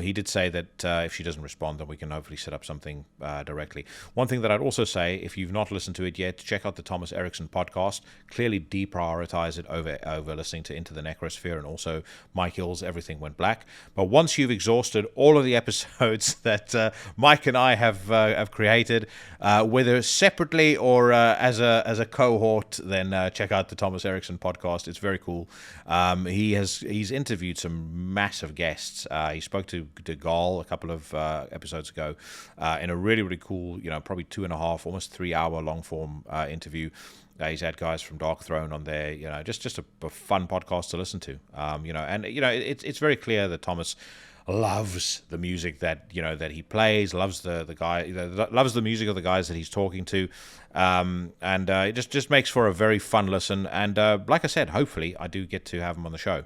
He did say that if she doesn't respond, then we can hopefully set up something directly. One thing that I'd also say, if you've not listened to it yet, check out the Thomas Eriksson podcast. Clearly deprioritize it over listening to Into the Necrosphere and also Mike Hill's Everything Went Black. But once you've exhausted all of the episodes that Mike and I have created, whether separately or as a cohort, then check out the Thomas Eriksson podcast. It's very cool. He's interviewed some massive guests. He spoke to Gal a couple of episodes ago in a really, really cool, probably 2.5, almost 3 hour long form interview. He's had guys from Dark Throne on there, just a fun podcast to listen to. It's very clear that Thomas loves the music that he plays, loves the guy, loves the music of the guys that he's talking to, and it just makes for a very fun listen. And like I said, hopefully I do get to have him on the show.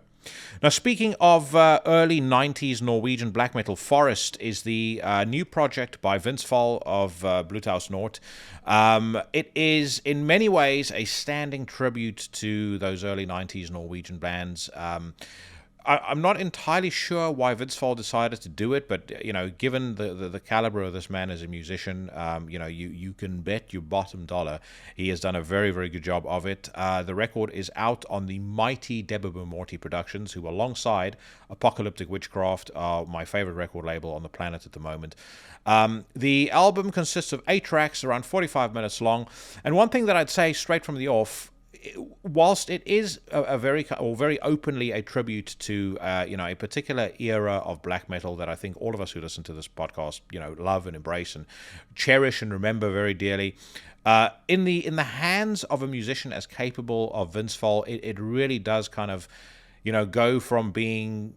Now, speaking of early 90s Norwegian black metal, Forhist is the new project by Vince Fall of Bluthaus Nord. It is in many ways a standing tribute to those early 90s Norwegian bands. I'm not entirely sure why Vince Fall decided to do it, but given the caliber of this man as a musician, you can bet your bottom dollar he has done a very, very good job of it. The record is out on the mighty Deborah Morty Productions, who alongside Apocalyptic Witchcraft are my favorite record label on the planet at the moment. The album consists of 8 tracks, around 45 minutes long, and one thing that I'd say straight from the off, whilst it is a very openly a tribute to a particular era of black metal that I think all of us who listen to this podcast love and embrace and cherish and remember very dearly, in the hands of a musician as capable of Vince Fall, it really does kind of go from being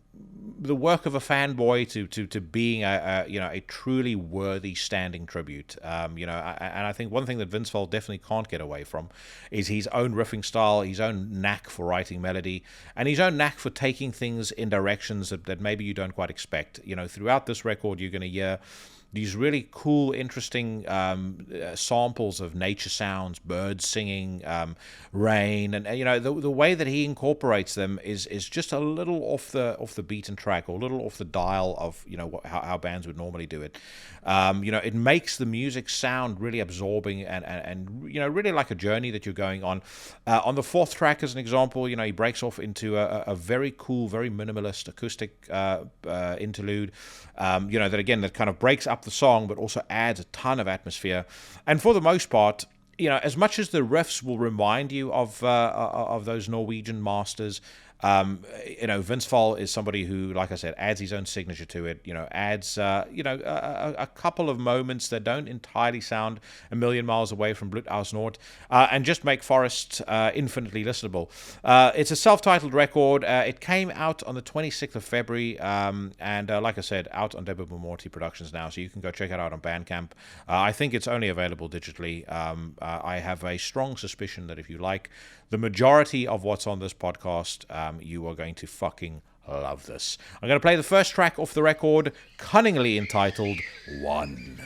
the work of a fanboy to being a truly worthy standing tribute. And I think one thing that Vince Fall definitely can't get away from is his own riffing style, his own knack for writing melody, and his own knack for taking things in directions that maybe you don't quite expect. Throughout this record, you're going to hear these really cool, interesting samples of nature sounds, birds singing, rain, and the way that he incorporates them is just a little off the beaten track, or a little off the dial of how bands would normally do it. It makes the music sound really absorbing and really like a journey that you're going on. On the 4th track, as an example, he breaks off into a very cool, very minimalist acoustic interlude. That kind of breaks up the song, but also adds a ton of atmosphere. And for the most part, as much as the riffs will remind you of those Norwegian masters, Vince Fall is somebody who, like I said, adds his own signature to it. Adds a couple of moments that don't entirely sound a million miles away from Bluthaus Nord, and just make Forhist infinitely listenable. It's a self-titled record. It came out on the 26th of February, and like I said, out on Deborah Morty Productions now, so you can go check it out on Bandcamp. I think it's only available digitally. I have a strong suspicion that if you like the majority of what's on this podcast, you are going to fucking love this. I'm going to play the first track off the record, cunningly entitled One.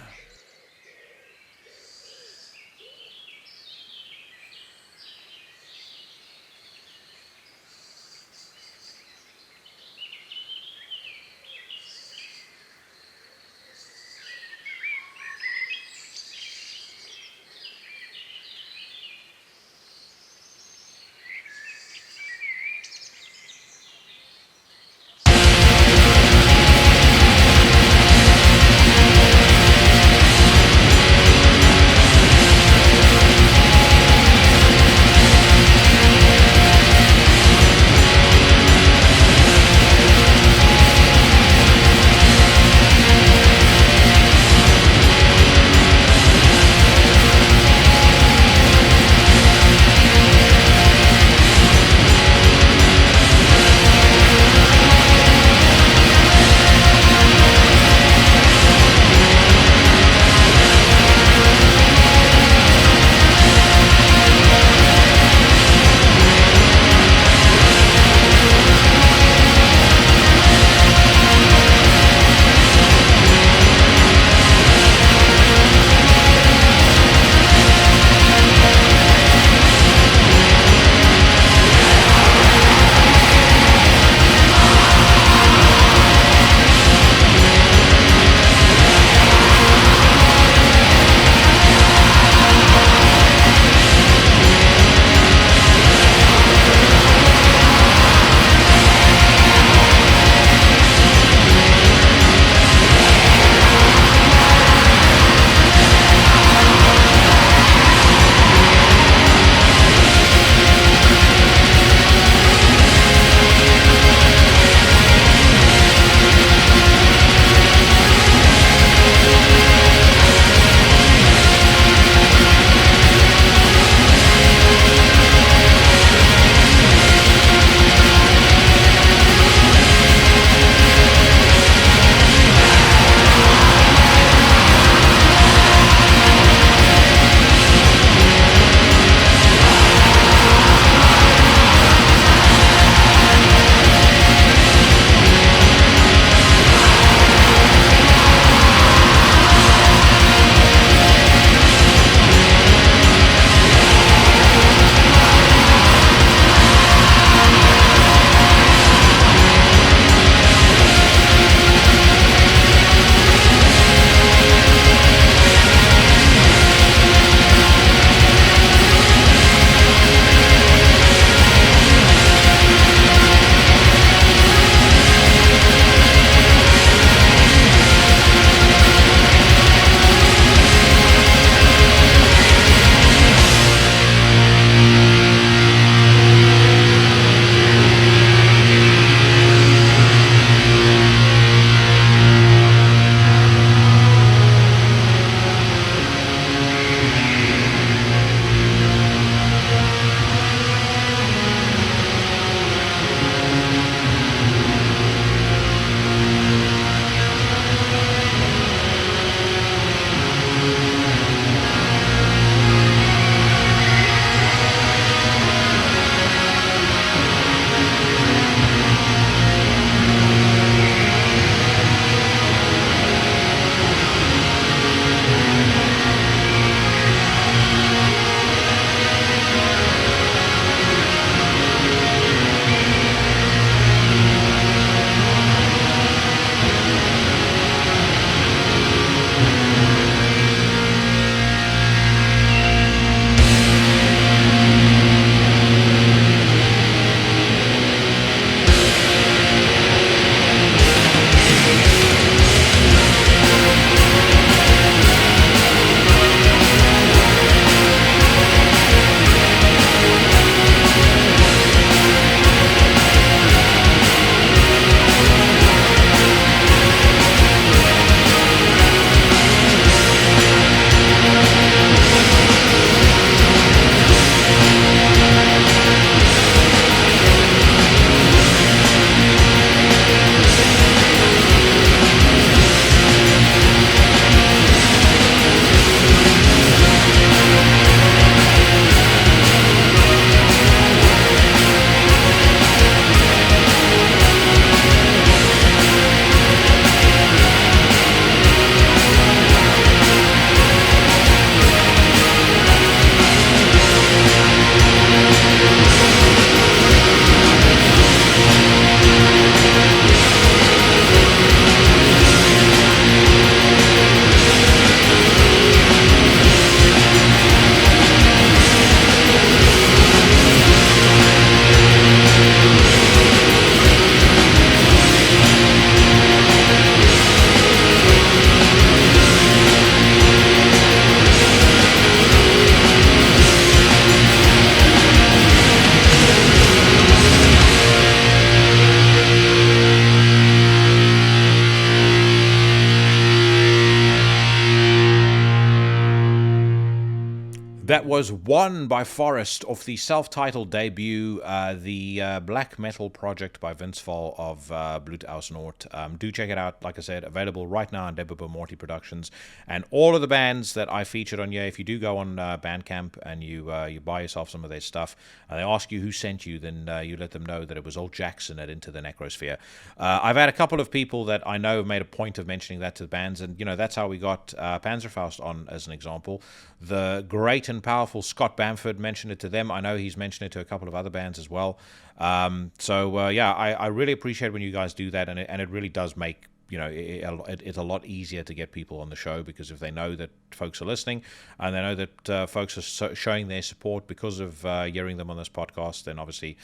That was One by Forhist off the self-titled debut, the black metal project by Vince Fall of Blut aus Nord. Do check it out. Like I said, available right now on Deborah Morty Productions. And all of the bands that I featured on here, if you do go on Bandcamp and you buy yourself some of their stuff, and they ask you who sent you, then you let them know that it was old Jackson at Into the Necrosphere. I've had a couple of people that I know have made a point of mentioning that to the bands, and that's how we got Panzerfaust on, as an example. The great and powerful Scott Bamford mentioned it to them. I know he's mentioned it to a couple of other bands as well. I really appreciate when you guys do that, and it really does make it's a lot easier to get people on the show, because if they know that folks are listening and they know that folks are showing their support because of hearing them on this podcast, then obviously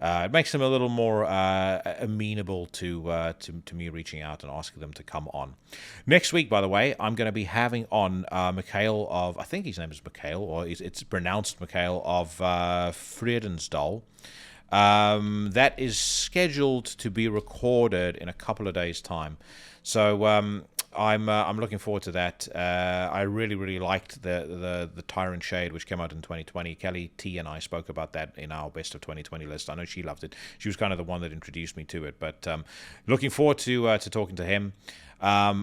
it makes them a little more amenable to me reaching out and asking them to come on. Next week, by the way, I'm going to be having on Mikhail of, I think his name is Mikhail, or it's pronounced Mikhail, of Vredensdal. That is scheduled to be recorded in a couple of days' time. So I'm looking forward to that. I really liked the Tyrant Shade, which came out in 2020. Kelly T and I spoke about that in our Best of 2020 list. I know she loved it. She was kind of the one that introduced me to it. But looking forward to talking to him. As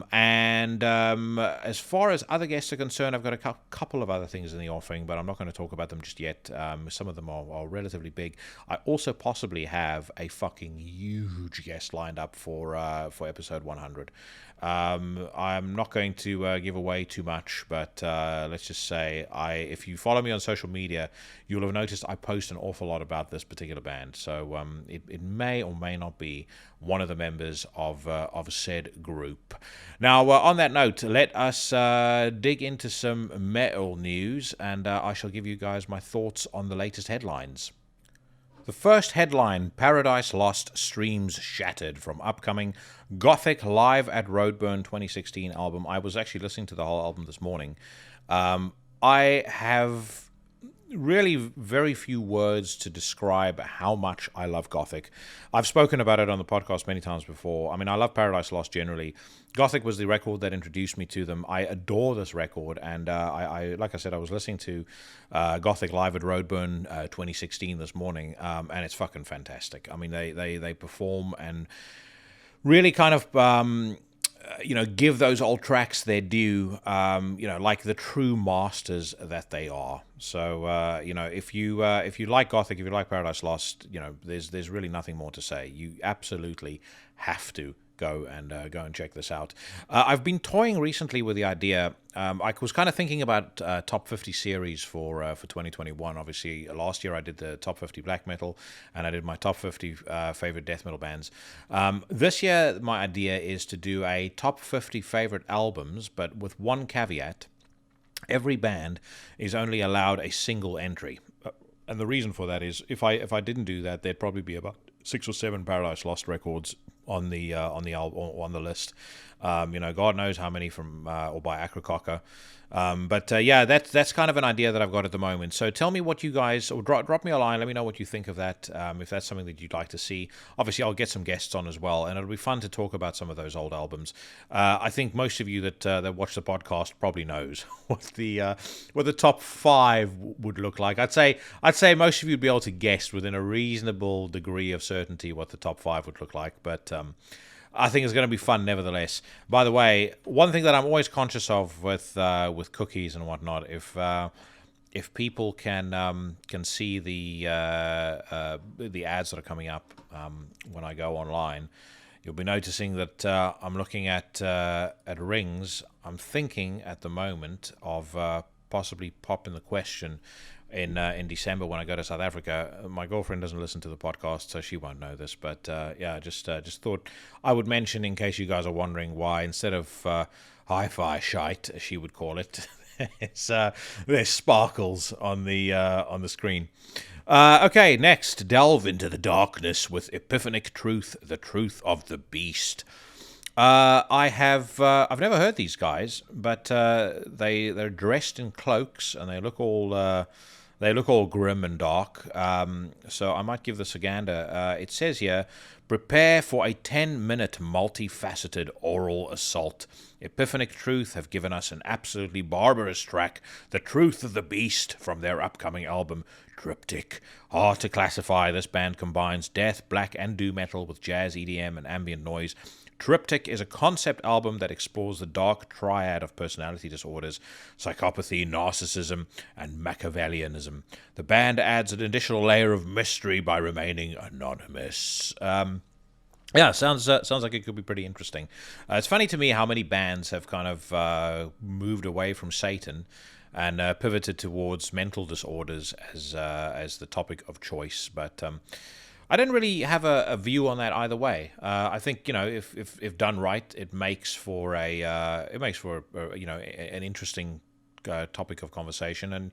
far as other guests are concerned, I've got a couple of other things in the offing, but I'm not going to talk about them just yet. Some of them are relatively big. I also possibly have a fucking huge guest lined up for episode 100. I'm not going to give away too much, but let's just say if you follow me on social media, you'll have noticed I post an awful lot about this particular band. So it may or may not be one of the members of said group. Now, on that note, let us dig into some metal news, and I shall give you guys my thoughts on the latest headlines. The first headline, Paradise Lost Streams Shattered, from upcoming Gothic Live at Roadburn 2016 album. I was actually listening to the whole album this morning. I have really very few words to describe how much I love Gothic. I've spoken about it on the podcast many times before. I mean, I love Paradise Lost generally. Gothic was the record that introduced me to them. I adore this record, and I like I said, I was listening to Gothic Live at Roadburn 2016 this morning, and it's fucking fantastic. I mean, they perform and really kind of give those old tracks their due, like the true masters that they are. So, if you like Gothic, if you like Paradise Lost, there's really nothing more to say. You absolutely have to go and check this out. I've been toying recently with the idea. I was kind of thinking about top 50 series for 2021. Obviously, last year I did the top 50 black metal, and I did my top 50 favorite death metal bands. This year, my idea is to do a top 50 favorite albums, but with one caveat. Every band is only allowed a single entry. And the reason for that is if I didn't do that, there'd probably be about 6 or 7 Paradise Lost records on the album, on the list. God knows how many from or by Acrococker. That's kind of an idea that I've got at the moment. So tell me what you guys, or drop me a line. Let me know what you think of that. If that's something that you'd like to see. Obviously, I'll get some guests on as well, and it'll be fun to talk about some of those old albums. I think most of you that watch the podcast probably knows what the top 5 would look like. I'd say most of you'd be able to guess within a reasonable degree of certainty what the top 5 would look like, but I think it's going to be fun nevertheless. By the way, one thing that I'm always conscious of with cookies and whatnot, if people can see the ads that are coming up when I go online, you'll be noticing that I'm looking at rings. I'm thinking at the moment of possibly popping the question in December when I go to South Africa. My girlfriend doesn't listen to the podcast, so she won't know this. But just thought I would mention, in case you guys are wondering why instead of hi-fi shite, as she would call it, there's sparkles on the screen. Okay, next, delve into the darkness with epiphanic truth, the truth of the beast. I've never heard these guys, but they're dressed in cloaks and they look all They look all grim and dark, so I might give this a gander. It says here, prepare for a 10-minute multifaceted oral assault. Epiphanic Truth have given us an absolutely barbarous track, The Truth of the Beast, from their upcoming album, Triptych. Hard to classify, this band combines death, black and doom metal with jazz, EDM, and ambient noise. Triptych is a concept album that explores the dark triad of personality disorders, psychopathy, narcissism, and Machiavellianism. The band adds an additional layer of mystery by remaining anonymous. Yeah, sounds like it could be pretty interesting. It's funny to me how many bands have kind of moved away from Satan and pivoted towards mental disorders as the topic of choice, but I didn't really have a view on that either way. I think, you know, if done right, it makes for an interesting topic of conversation. And,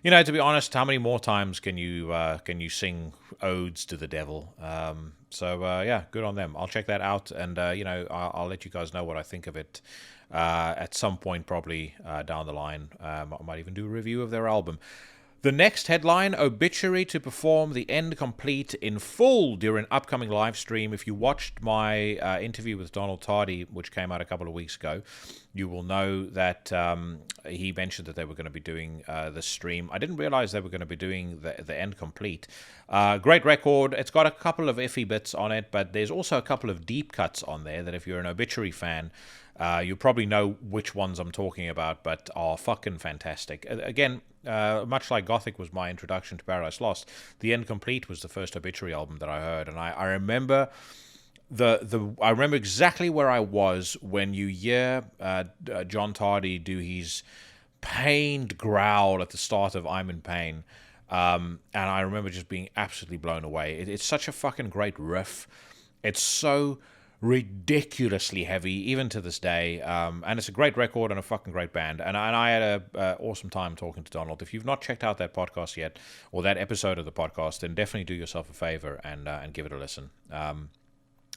you know, to be honest, how many more times can you sing odes to the devil? Yeah, good on them. I'll check that out, and I'll let you guys know what I think of it at some point, probably down the line. I might even do a review of their album. The next headline, Obituary to perform the end complete in full during upcoming live stream. If you watched my interview with Donald Tardy, which came out a couple of weeks ago, you will know that he mentioned that they were going to be doing the stream. I didn't realize they were going to be doing the end complete. Great record. It's got a couple of iffy bits on it, but there's also a couple of deep cuts on there that if you're an Obituary fan, you probably know which ones I'm talking about, but are fucking fantastic. Again, much like Gothic was my introduction to Paradise Lost, the End Complete was the first Obituary album that I heard, and I remember I remember exactly where I was when you hear John Tardy do his pained growl at the start of I'm in Pain, and I remember just being absolutely blown away. It's such a fucking great riff. It's so ridiculously heavy, even to this day, and it's a great record and a fucking great band, and I had a awesome time talking to Donald. If you've not checked out that podcast yet, or that episode of the podcast, then definitely do yourself a favor and give it a listen.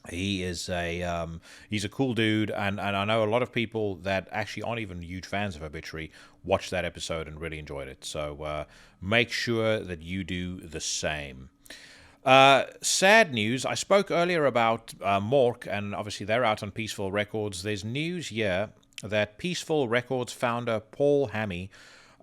He's a cool dude, and I know a lot of people that actually aren't even huge fans of Obituary watched that episode and really enjoyed it, so make sure that you do the same. Sad news. I spoke earlier about Mork, and obviously they're out on Peaceful Records. There's news here that Peaceful Records founder Paul Hammy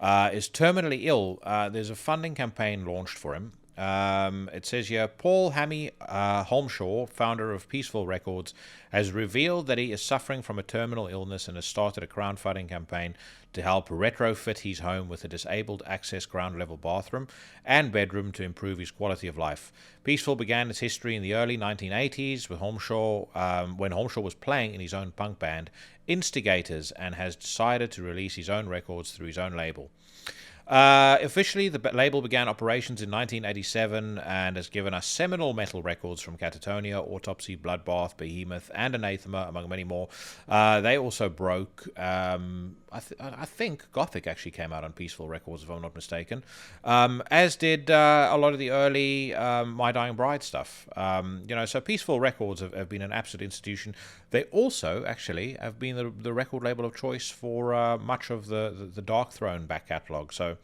is terminally ill. There's a funding campaign launched for him. It says here, Paul Hammy Holmshaw, founder of Peaceful Records, has revealed that he is suffering from a terminal illness and has started a crowdfunding campaign to help retrofit his home with a disabled access ground-level bathroom and bedroom to improve his quality of life. Peaceful began its history in the early 1980s with when Holmshaw was playing in his own punk band, Instigators, and has decided to release his own records through his own label. Officially, the label began operations in 1987 and has given us seminal metal records from Catatonia, Autopsy, Bloodbath, Behemoth, and Anathema, among many more. They also broke, I think Gothic actually came out on Peaceful Records, if I'm not mistaken, as did a lot of the early My Dying Bride stuff. So Peaceful Records have been an absolute institution. They also actually have been the record label of choice for much of the Dark Throne back catalogue. So,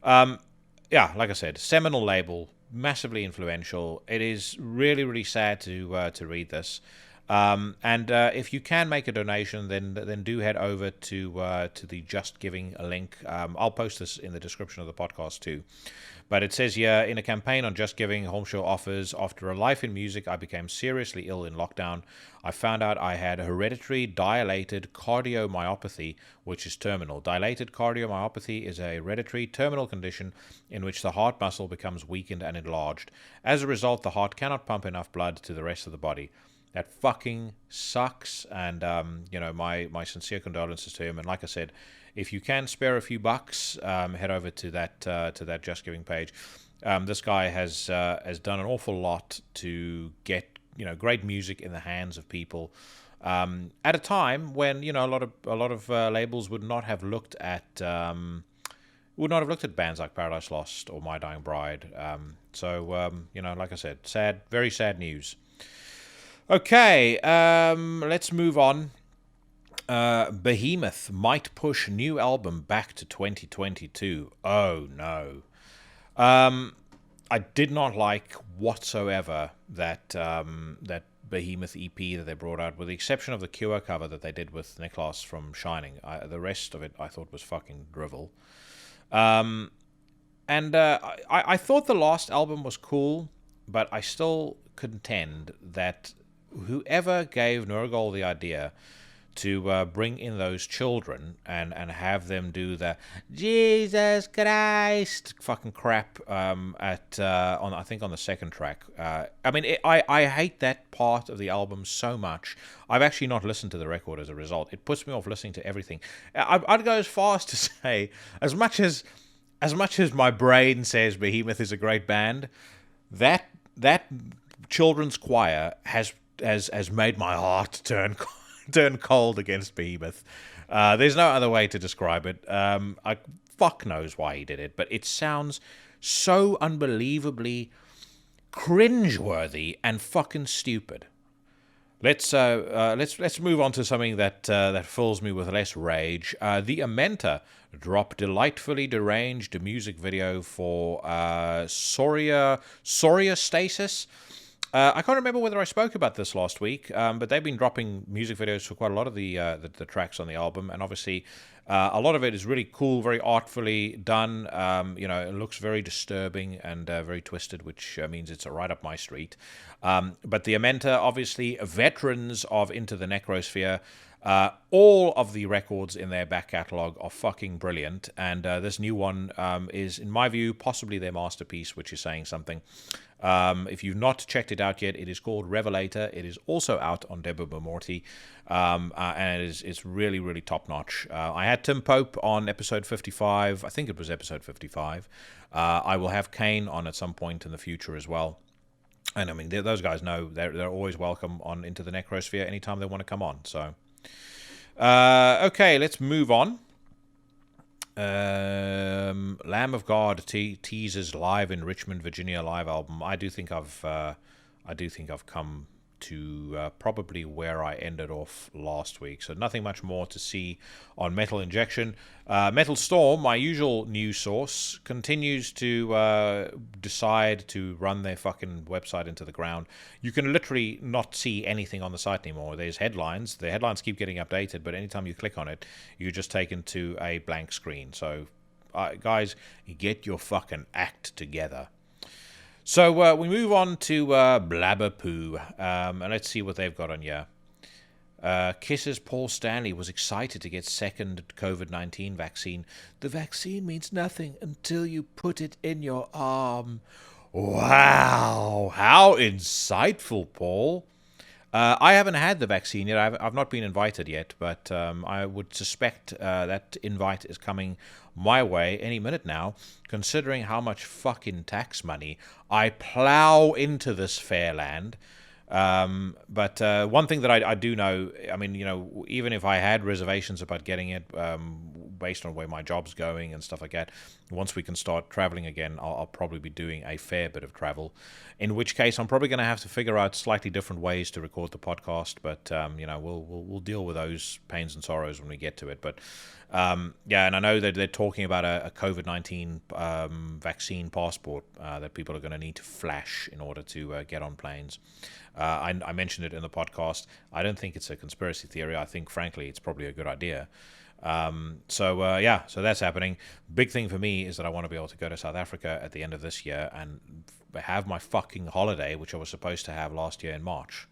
like I said, seminal label, massively influential. It is really, really sad to read this. And if you can make a donation, then do head over to the Just Giving link. I'll post this in the description of the podcast too. But it says here, in a campaign on Just Giving, Holmshaw offers, after a life in music, I became seriously ill in lockdown. I found out I had hereditary dilated cardiomyopathy, which is terminal. Dilated cardiomyopathy is a hereditary terminal condition in which the heart muscle becomes weakened and enlarged. As a result, the heart cannot pump enough blood to the rest of the body. That fucking sucks, and my sincere condolences to him. And like I said, if you can spare a few bucks, head over to that Just Giving page. This guy has done an awful lot to get great music in the hands of people at a time when a lot of labels would not have looked at bands like Paradise Lost or My Dying Bride. Like I said, sad, very sad news. Okay, let's move on. Behemoth might push new album back to 2022. Oh no. I did not like whatsoever that Behemoth EP that they brought out, with the exception of the Cure cover that they did with Niklas from Shining. The rest of it I thought was fucking drivel. I thought the last album was cool, but I still contend that whoever gave Nurgle the idea to bring in those children and have them do the Jesus Christ fucking crap on I think on the second track. I hate that part of the album so much. I've actually not listened to the record as a result. It puts me off listening to everything. I'd go as far as to say, as much as my brain says Behemoth is a great band, that children's choir has made my heart turn cold against Behemoth. There's no other way to describe it. Fuck knows why he did it, but it sounds so unbelievably cringeworthy and fucking stupid. Let's move on to something that fills me with less rage. The Amenta dropped delightfully deranged music video for Soria Stasis. I can't remember whether I spoke about this last week, but they've been dropping music videos for quite a lot of the tracks on the album, and obviously a lot of it is really cool, very artfully done. It looks very disturbing and very twisted, which means it's right up my street. But the Amenta, obviously, veterans of Into the Necrosphere. All of the records in their back catalogue are fucking brilliant, and this new one is, in my view, possibly their masterpiece, which is saying something. If you've not checked it out yet, it is called Revelator. It is also out on Debo Morty, and it's really, really top-notch. I had Tim Pope on episode 55. I think it was episode 55. I will have Kane on at some point in the future as well. And, I mean, those guys know they're always welcome on Into the Necrosphere anytime they want to come on, so... okay, let's move on. Lamb of God teases live in Richmond, Virginia live album. I do think I've come to probably where I ended off last week. So nothing much more to see on Metal Injection. Metal Storm, my usual news source, continues to decide to run their fucking website into the ground. You can literally not see anything on the site anymore. There's headlines. The headlines keep getting updated, but anytime you click on it, you're just taken to a blank screen. So, guys, get your fucking act together. So we move on to Blabberpoo, and let's see what they've got on here. Kiss's Paul Stanley was excited to get second COVID-19 vaccine. The vaccine means nothing until you put it in your arm. Wow, how insightful, Paul. I haven't had the vaccine yet. I've not been invited yet, but I would suspect that invite is coming my way any minute now, considering how much fucking tax money I plow into this fair land. But one thing that I do know, I mean, even if I had reservations about getting it, based on where my job's going and stuff like that, once we can start traveling again, I'll probably be doing a fair bit of travel, in which case I'm probably going to have to figure out slightly different ways to record the podcast, but we'll deal with those pains and sorrows when we get to it. But and I know that they're talking about a COVID-19 vaccine passport that people are going to need to flash in order to get on planes. I mentioned it in the podcast. I don't think it's a conspiracy theory. I think, frankly, it's probably a good idea. So that's happening. Big thing for me is that I want to be able to go to South Africa at the end of this year and have my fucking holiday, which I was supposed to have last year in March.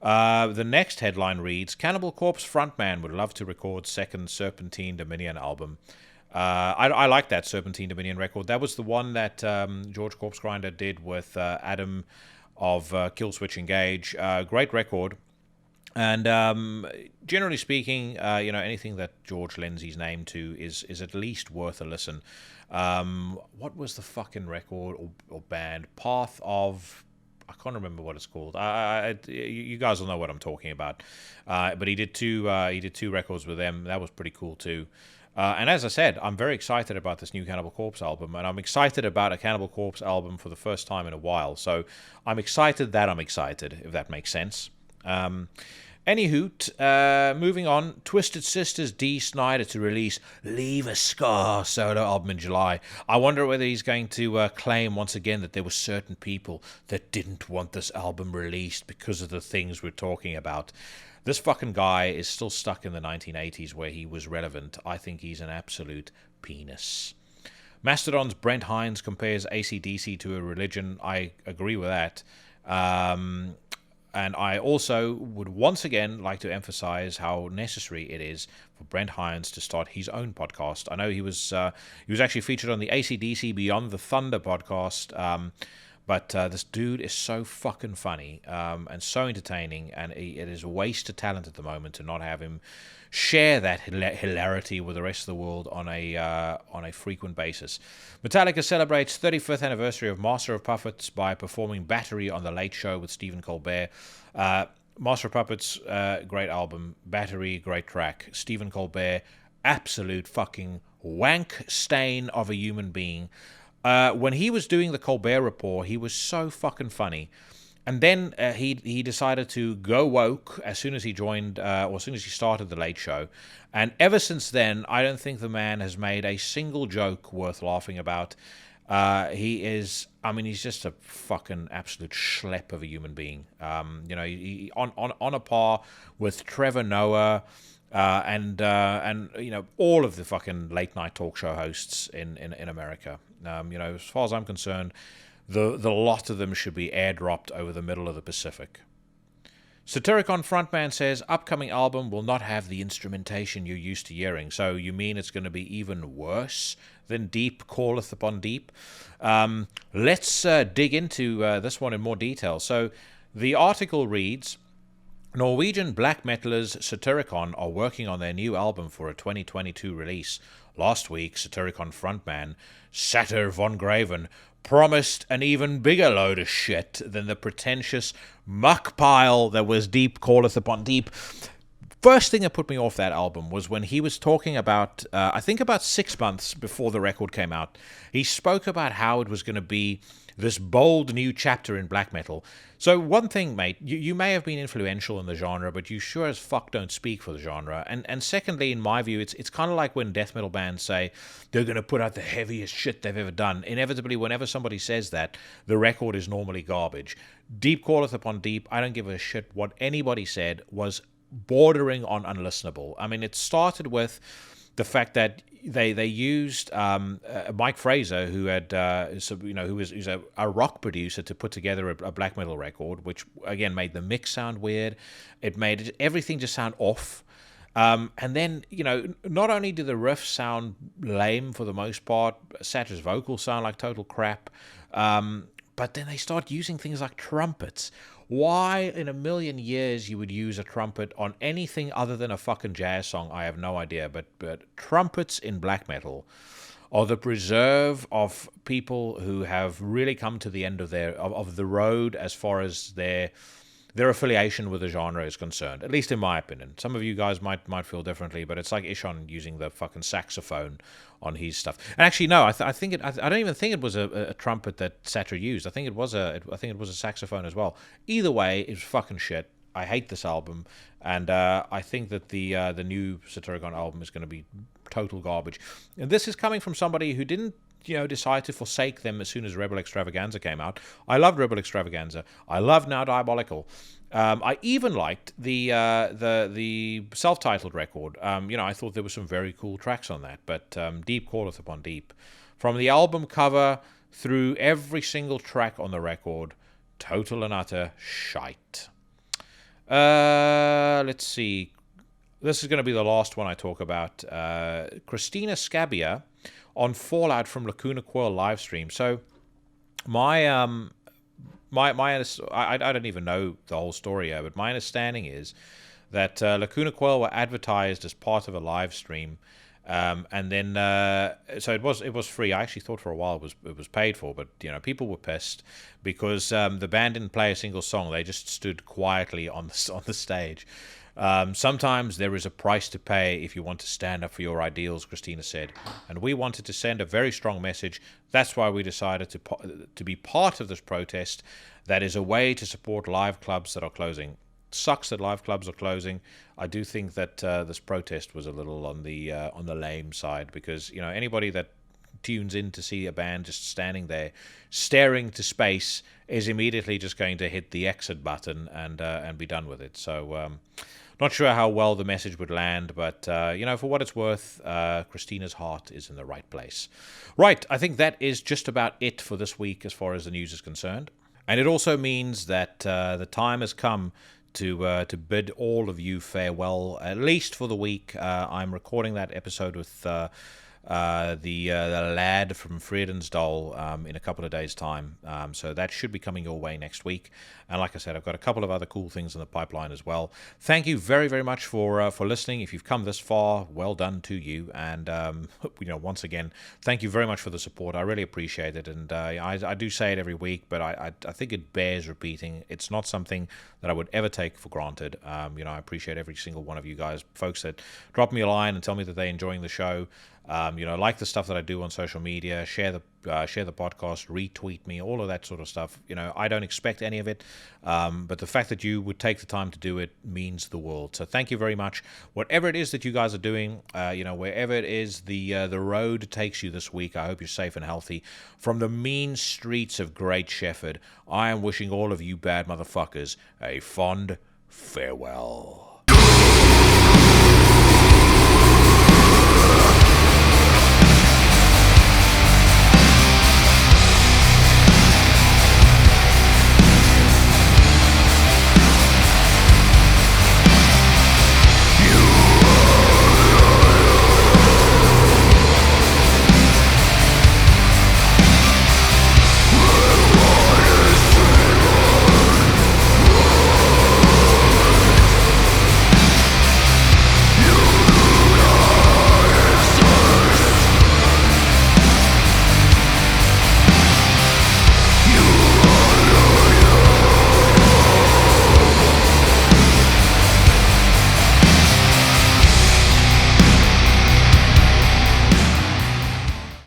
The next headline reads, Cannibal Corpse frontman would love to record second Serpentine Dominion album. I like that Serpentine Dominion record. That was the one that George Corpsegrinder did with Adam of Killswitch Engage. Great record. And generally speaking, anything that George lends his name to is at least worth a listen. What was the fucking record or band? Path of... I can't remember what it's called. You guys will know what I'm talking about. But he did two records with them. That was pretty cool too. And as I said, I'm very excited about this new Cannibal Corpse album, and I'm excited about a Cannibal Corpse album for the first time in a while. So I'm excited that I'm excited, if that makes sense. Anywho, moving on, Twisted Sister's Dee Snider to release Leave a Scar solo album in July. I wonder whether he's going to claim once again that there were certain people that didn't want this album released because of the things we're talking about. This fucking guy is still stuck in the 1980s where he was relevant. I think he's an absolute penis. Mastodon's Brent Hines compares AC/DC to a religion. I agree with that. And I also would once again like to emphasize how necessary it is for Brent Hines to start his own podcast. I know he was actually featured on the AC/DC Beyond the Thunder podcast, but this dude is so fucking funny and so entertaining, and it is a waste of talent at the moment to not have him share that hilarity with the rest of the world on a frequent basis. Metallica celebrates 35th anniversary of Master of Puppets by performing Battery on The Late Show with Stephen Colbert. Master of Puppets, great album. Battery, great track. Stephen Colbert, absolute fucking wank stain of a human being. When he was doing the Colbert Report, he was so fucking funny. And then he decided to go woke as soon as he joined, or as soon as he started The Late Show. And ever since then, I don't think the man has made a single joke worth laughing about. He's just a fucking absolute schlep of a human being. He on a par with Trevor Noah, and all of the fucking late night talk show hosts in America. As far as I'm concerned, the lot of them should be airdropped over the middle of the Pacific. Satyricon frontman says upcoming album will not have the instrumentation you're used to hearing. So you mean it's going to be even worse than Deep Calleth Upon Deep? Let's dig into this one in more detail. So the article reads, Norwegian black metalers Satyricon are working on their new album for a 2022 release. Last week, Satyricon frontman Satyr von Graven promised an even bigger load of shit than the pretentious muck pile that was Deep Calleth Upon Deep. First thing that put me off that album was when he was talking about, I think about 6 months before the record came out, he spoke about how it was going to be this bold new chapter in black metal. So one thing, mate, you may have been influential in the genre, but you sure as fuck don't speak for the genre. And secondly, in my view, it's kind of like when death metal bands say they're going to put out the heaviest shit they've ever done. Inevitably, whenever somebody says that, the record is normally garbage. Deep Calleth Upon Deep, I don't give a shit what anybody said, was bordering on unlistenable. I mean, it started with the fact that they used Mike Fraser, who had who's a rock producer, to put together a black metal record, which again made the mix sound weird. It made everything just sound off. And then, not only do the riffs sound lame for the most part, Satyr's vocals sound like total crap, but then they start using things like trumpets. Why in a million years you would use a trumpet on anything other than a fucking jazz song, I have no idea. But trumpets in black metal are the preserve of people who have really come to the end of the road as far as their affiliation with the genre is concerned, at least in my opinion. Some of you guys might feel differently, but it's like Ishon using the fucking saxophone on his stuff. And actually, no, I don't even think it was a trumpet that Satyr used. I think it was a saxophone as well. Either way, it's fucking shit. I hate this album, and I think that the new Satyricon album is going to be total garbage. And this is coming from somebody who didn't decide to forsake them as soon as Rebel Extravaganza came out. I loved Rebel Extravaganza. I love Now Diabolical. I even liked the self-titled record. I thought there were some very cool tracks on that. But Deep Calleth Upon Deep, from the album cover through every single track on the record, total and utter shite. Let's see. This is going to be the last one I talk about. Christina Scabbia on Fallout from Lacuna Coil live stream. So I don't even know the whole story here, but my understanding is that Lacuna Coil were advertised as part of a live stream, and then so it was free. I actually thought for a while it was paid for, but people were pissed because the band didn't play a single song. They just stood quietly on the stage. Sometimes there is a price to pay if you want to stand up for your ideals, Christina said, and we wanted to send a very strong message. That's why we decided to be part of this protest that is a way to support live clubs that are closing. sucks that live clubs are closing. I do think that this protest was a little on the lame side, because anybody that tunes in to see a band just standing there staring to space is immediately just going to hit the exit button and be done with it. So not sure how well the message would land, but for what it's worth, Christina's heart is in the right place. Right, I think that is just about it for this week as far as the news is concerned. And it also means that the time has come to bid all of you farewell, at least for the week. I'm recording that episode with the lad from Friedensdal in a couple of days' time. So that should be coming your way next week. And like I said, I've got a couple of other cool things in the pipeline as well. Thank you very, very much for listening. If you've come this far, well done to you. And once again, thank you very much for the support. I really appreciate it. And I do say it every week, but I think it bears repeating. It's not something that I would ever take for granted. I appreciate every single one of you guys, folks that drop me a line and tell me that they're enjoying the show. Like the stuff that I do on social media, share the podcast, retweet me, all of that sort of stuff. I don't expect any of it, but the fact that you would take the time to do it means the world. So thank you very much. Whatever it is that you guys are doing, wherever it is the road takes you this week, I hope you're safe and healthy. From the mean streets of Great Shefford, I am wishing all of you bad motherfuckers a fond farewell.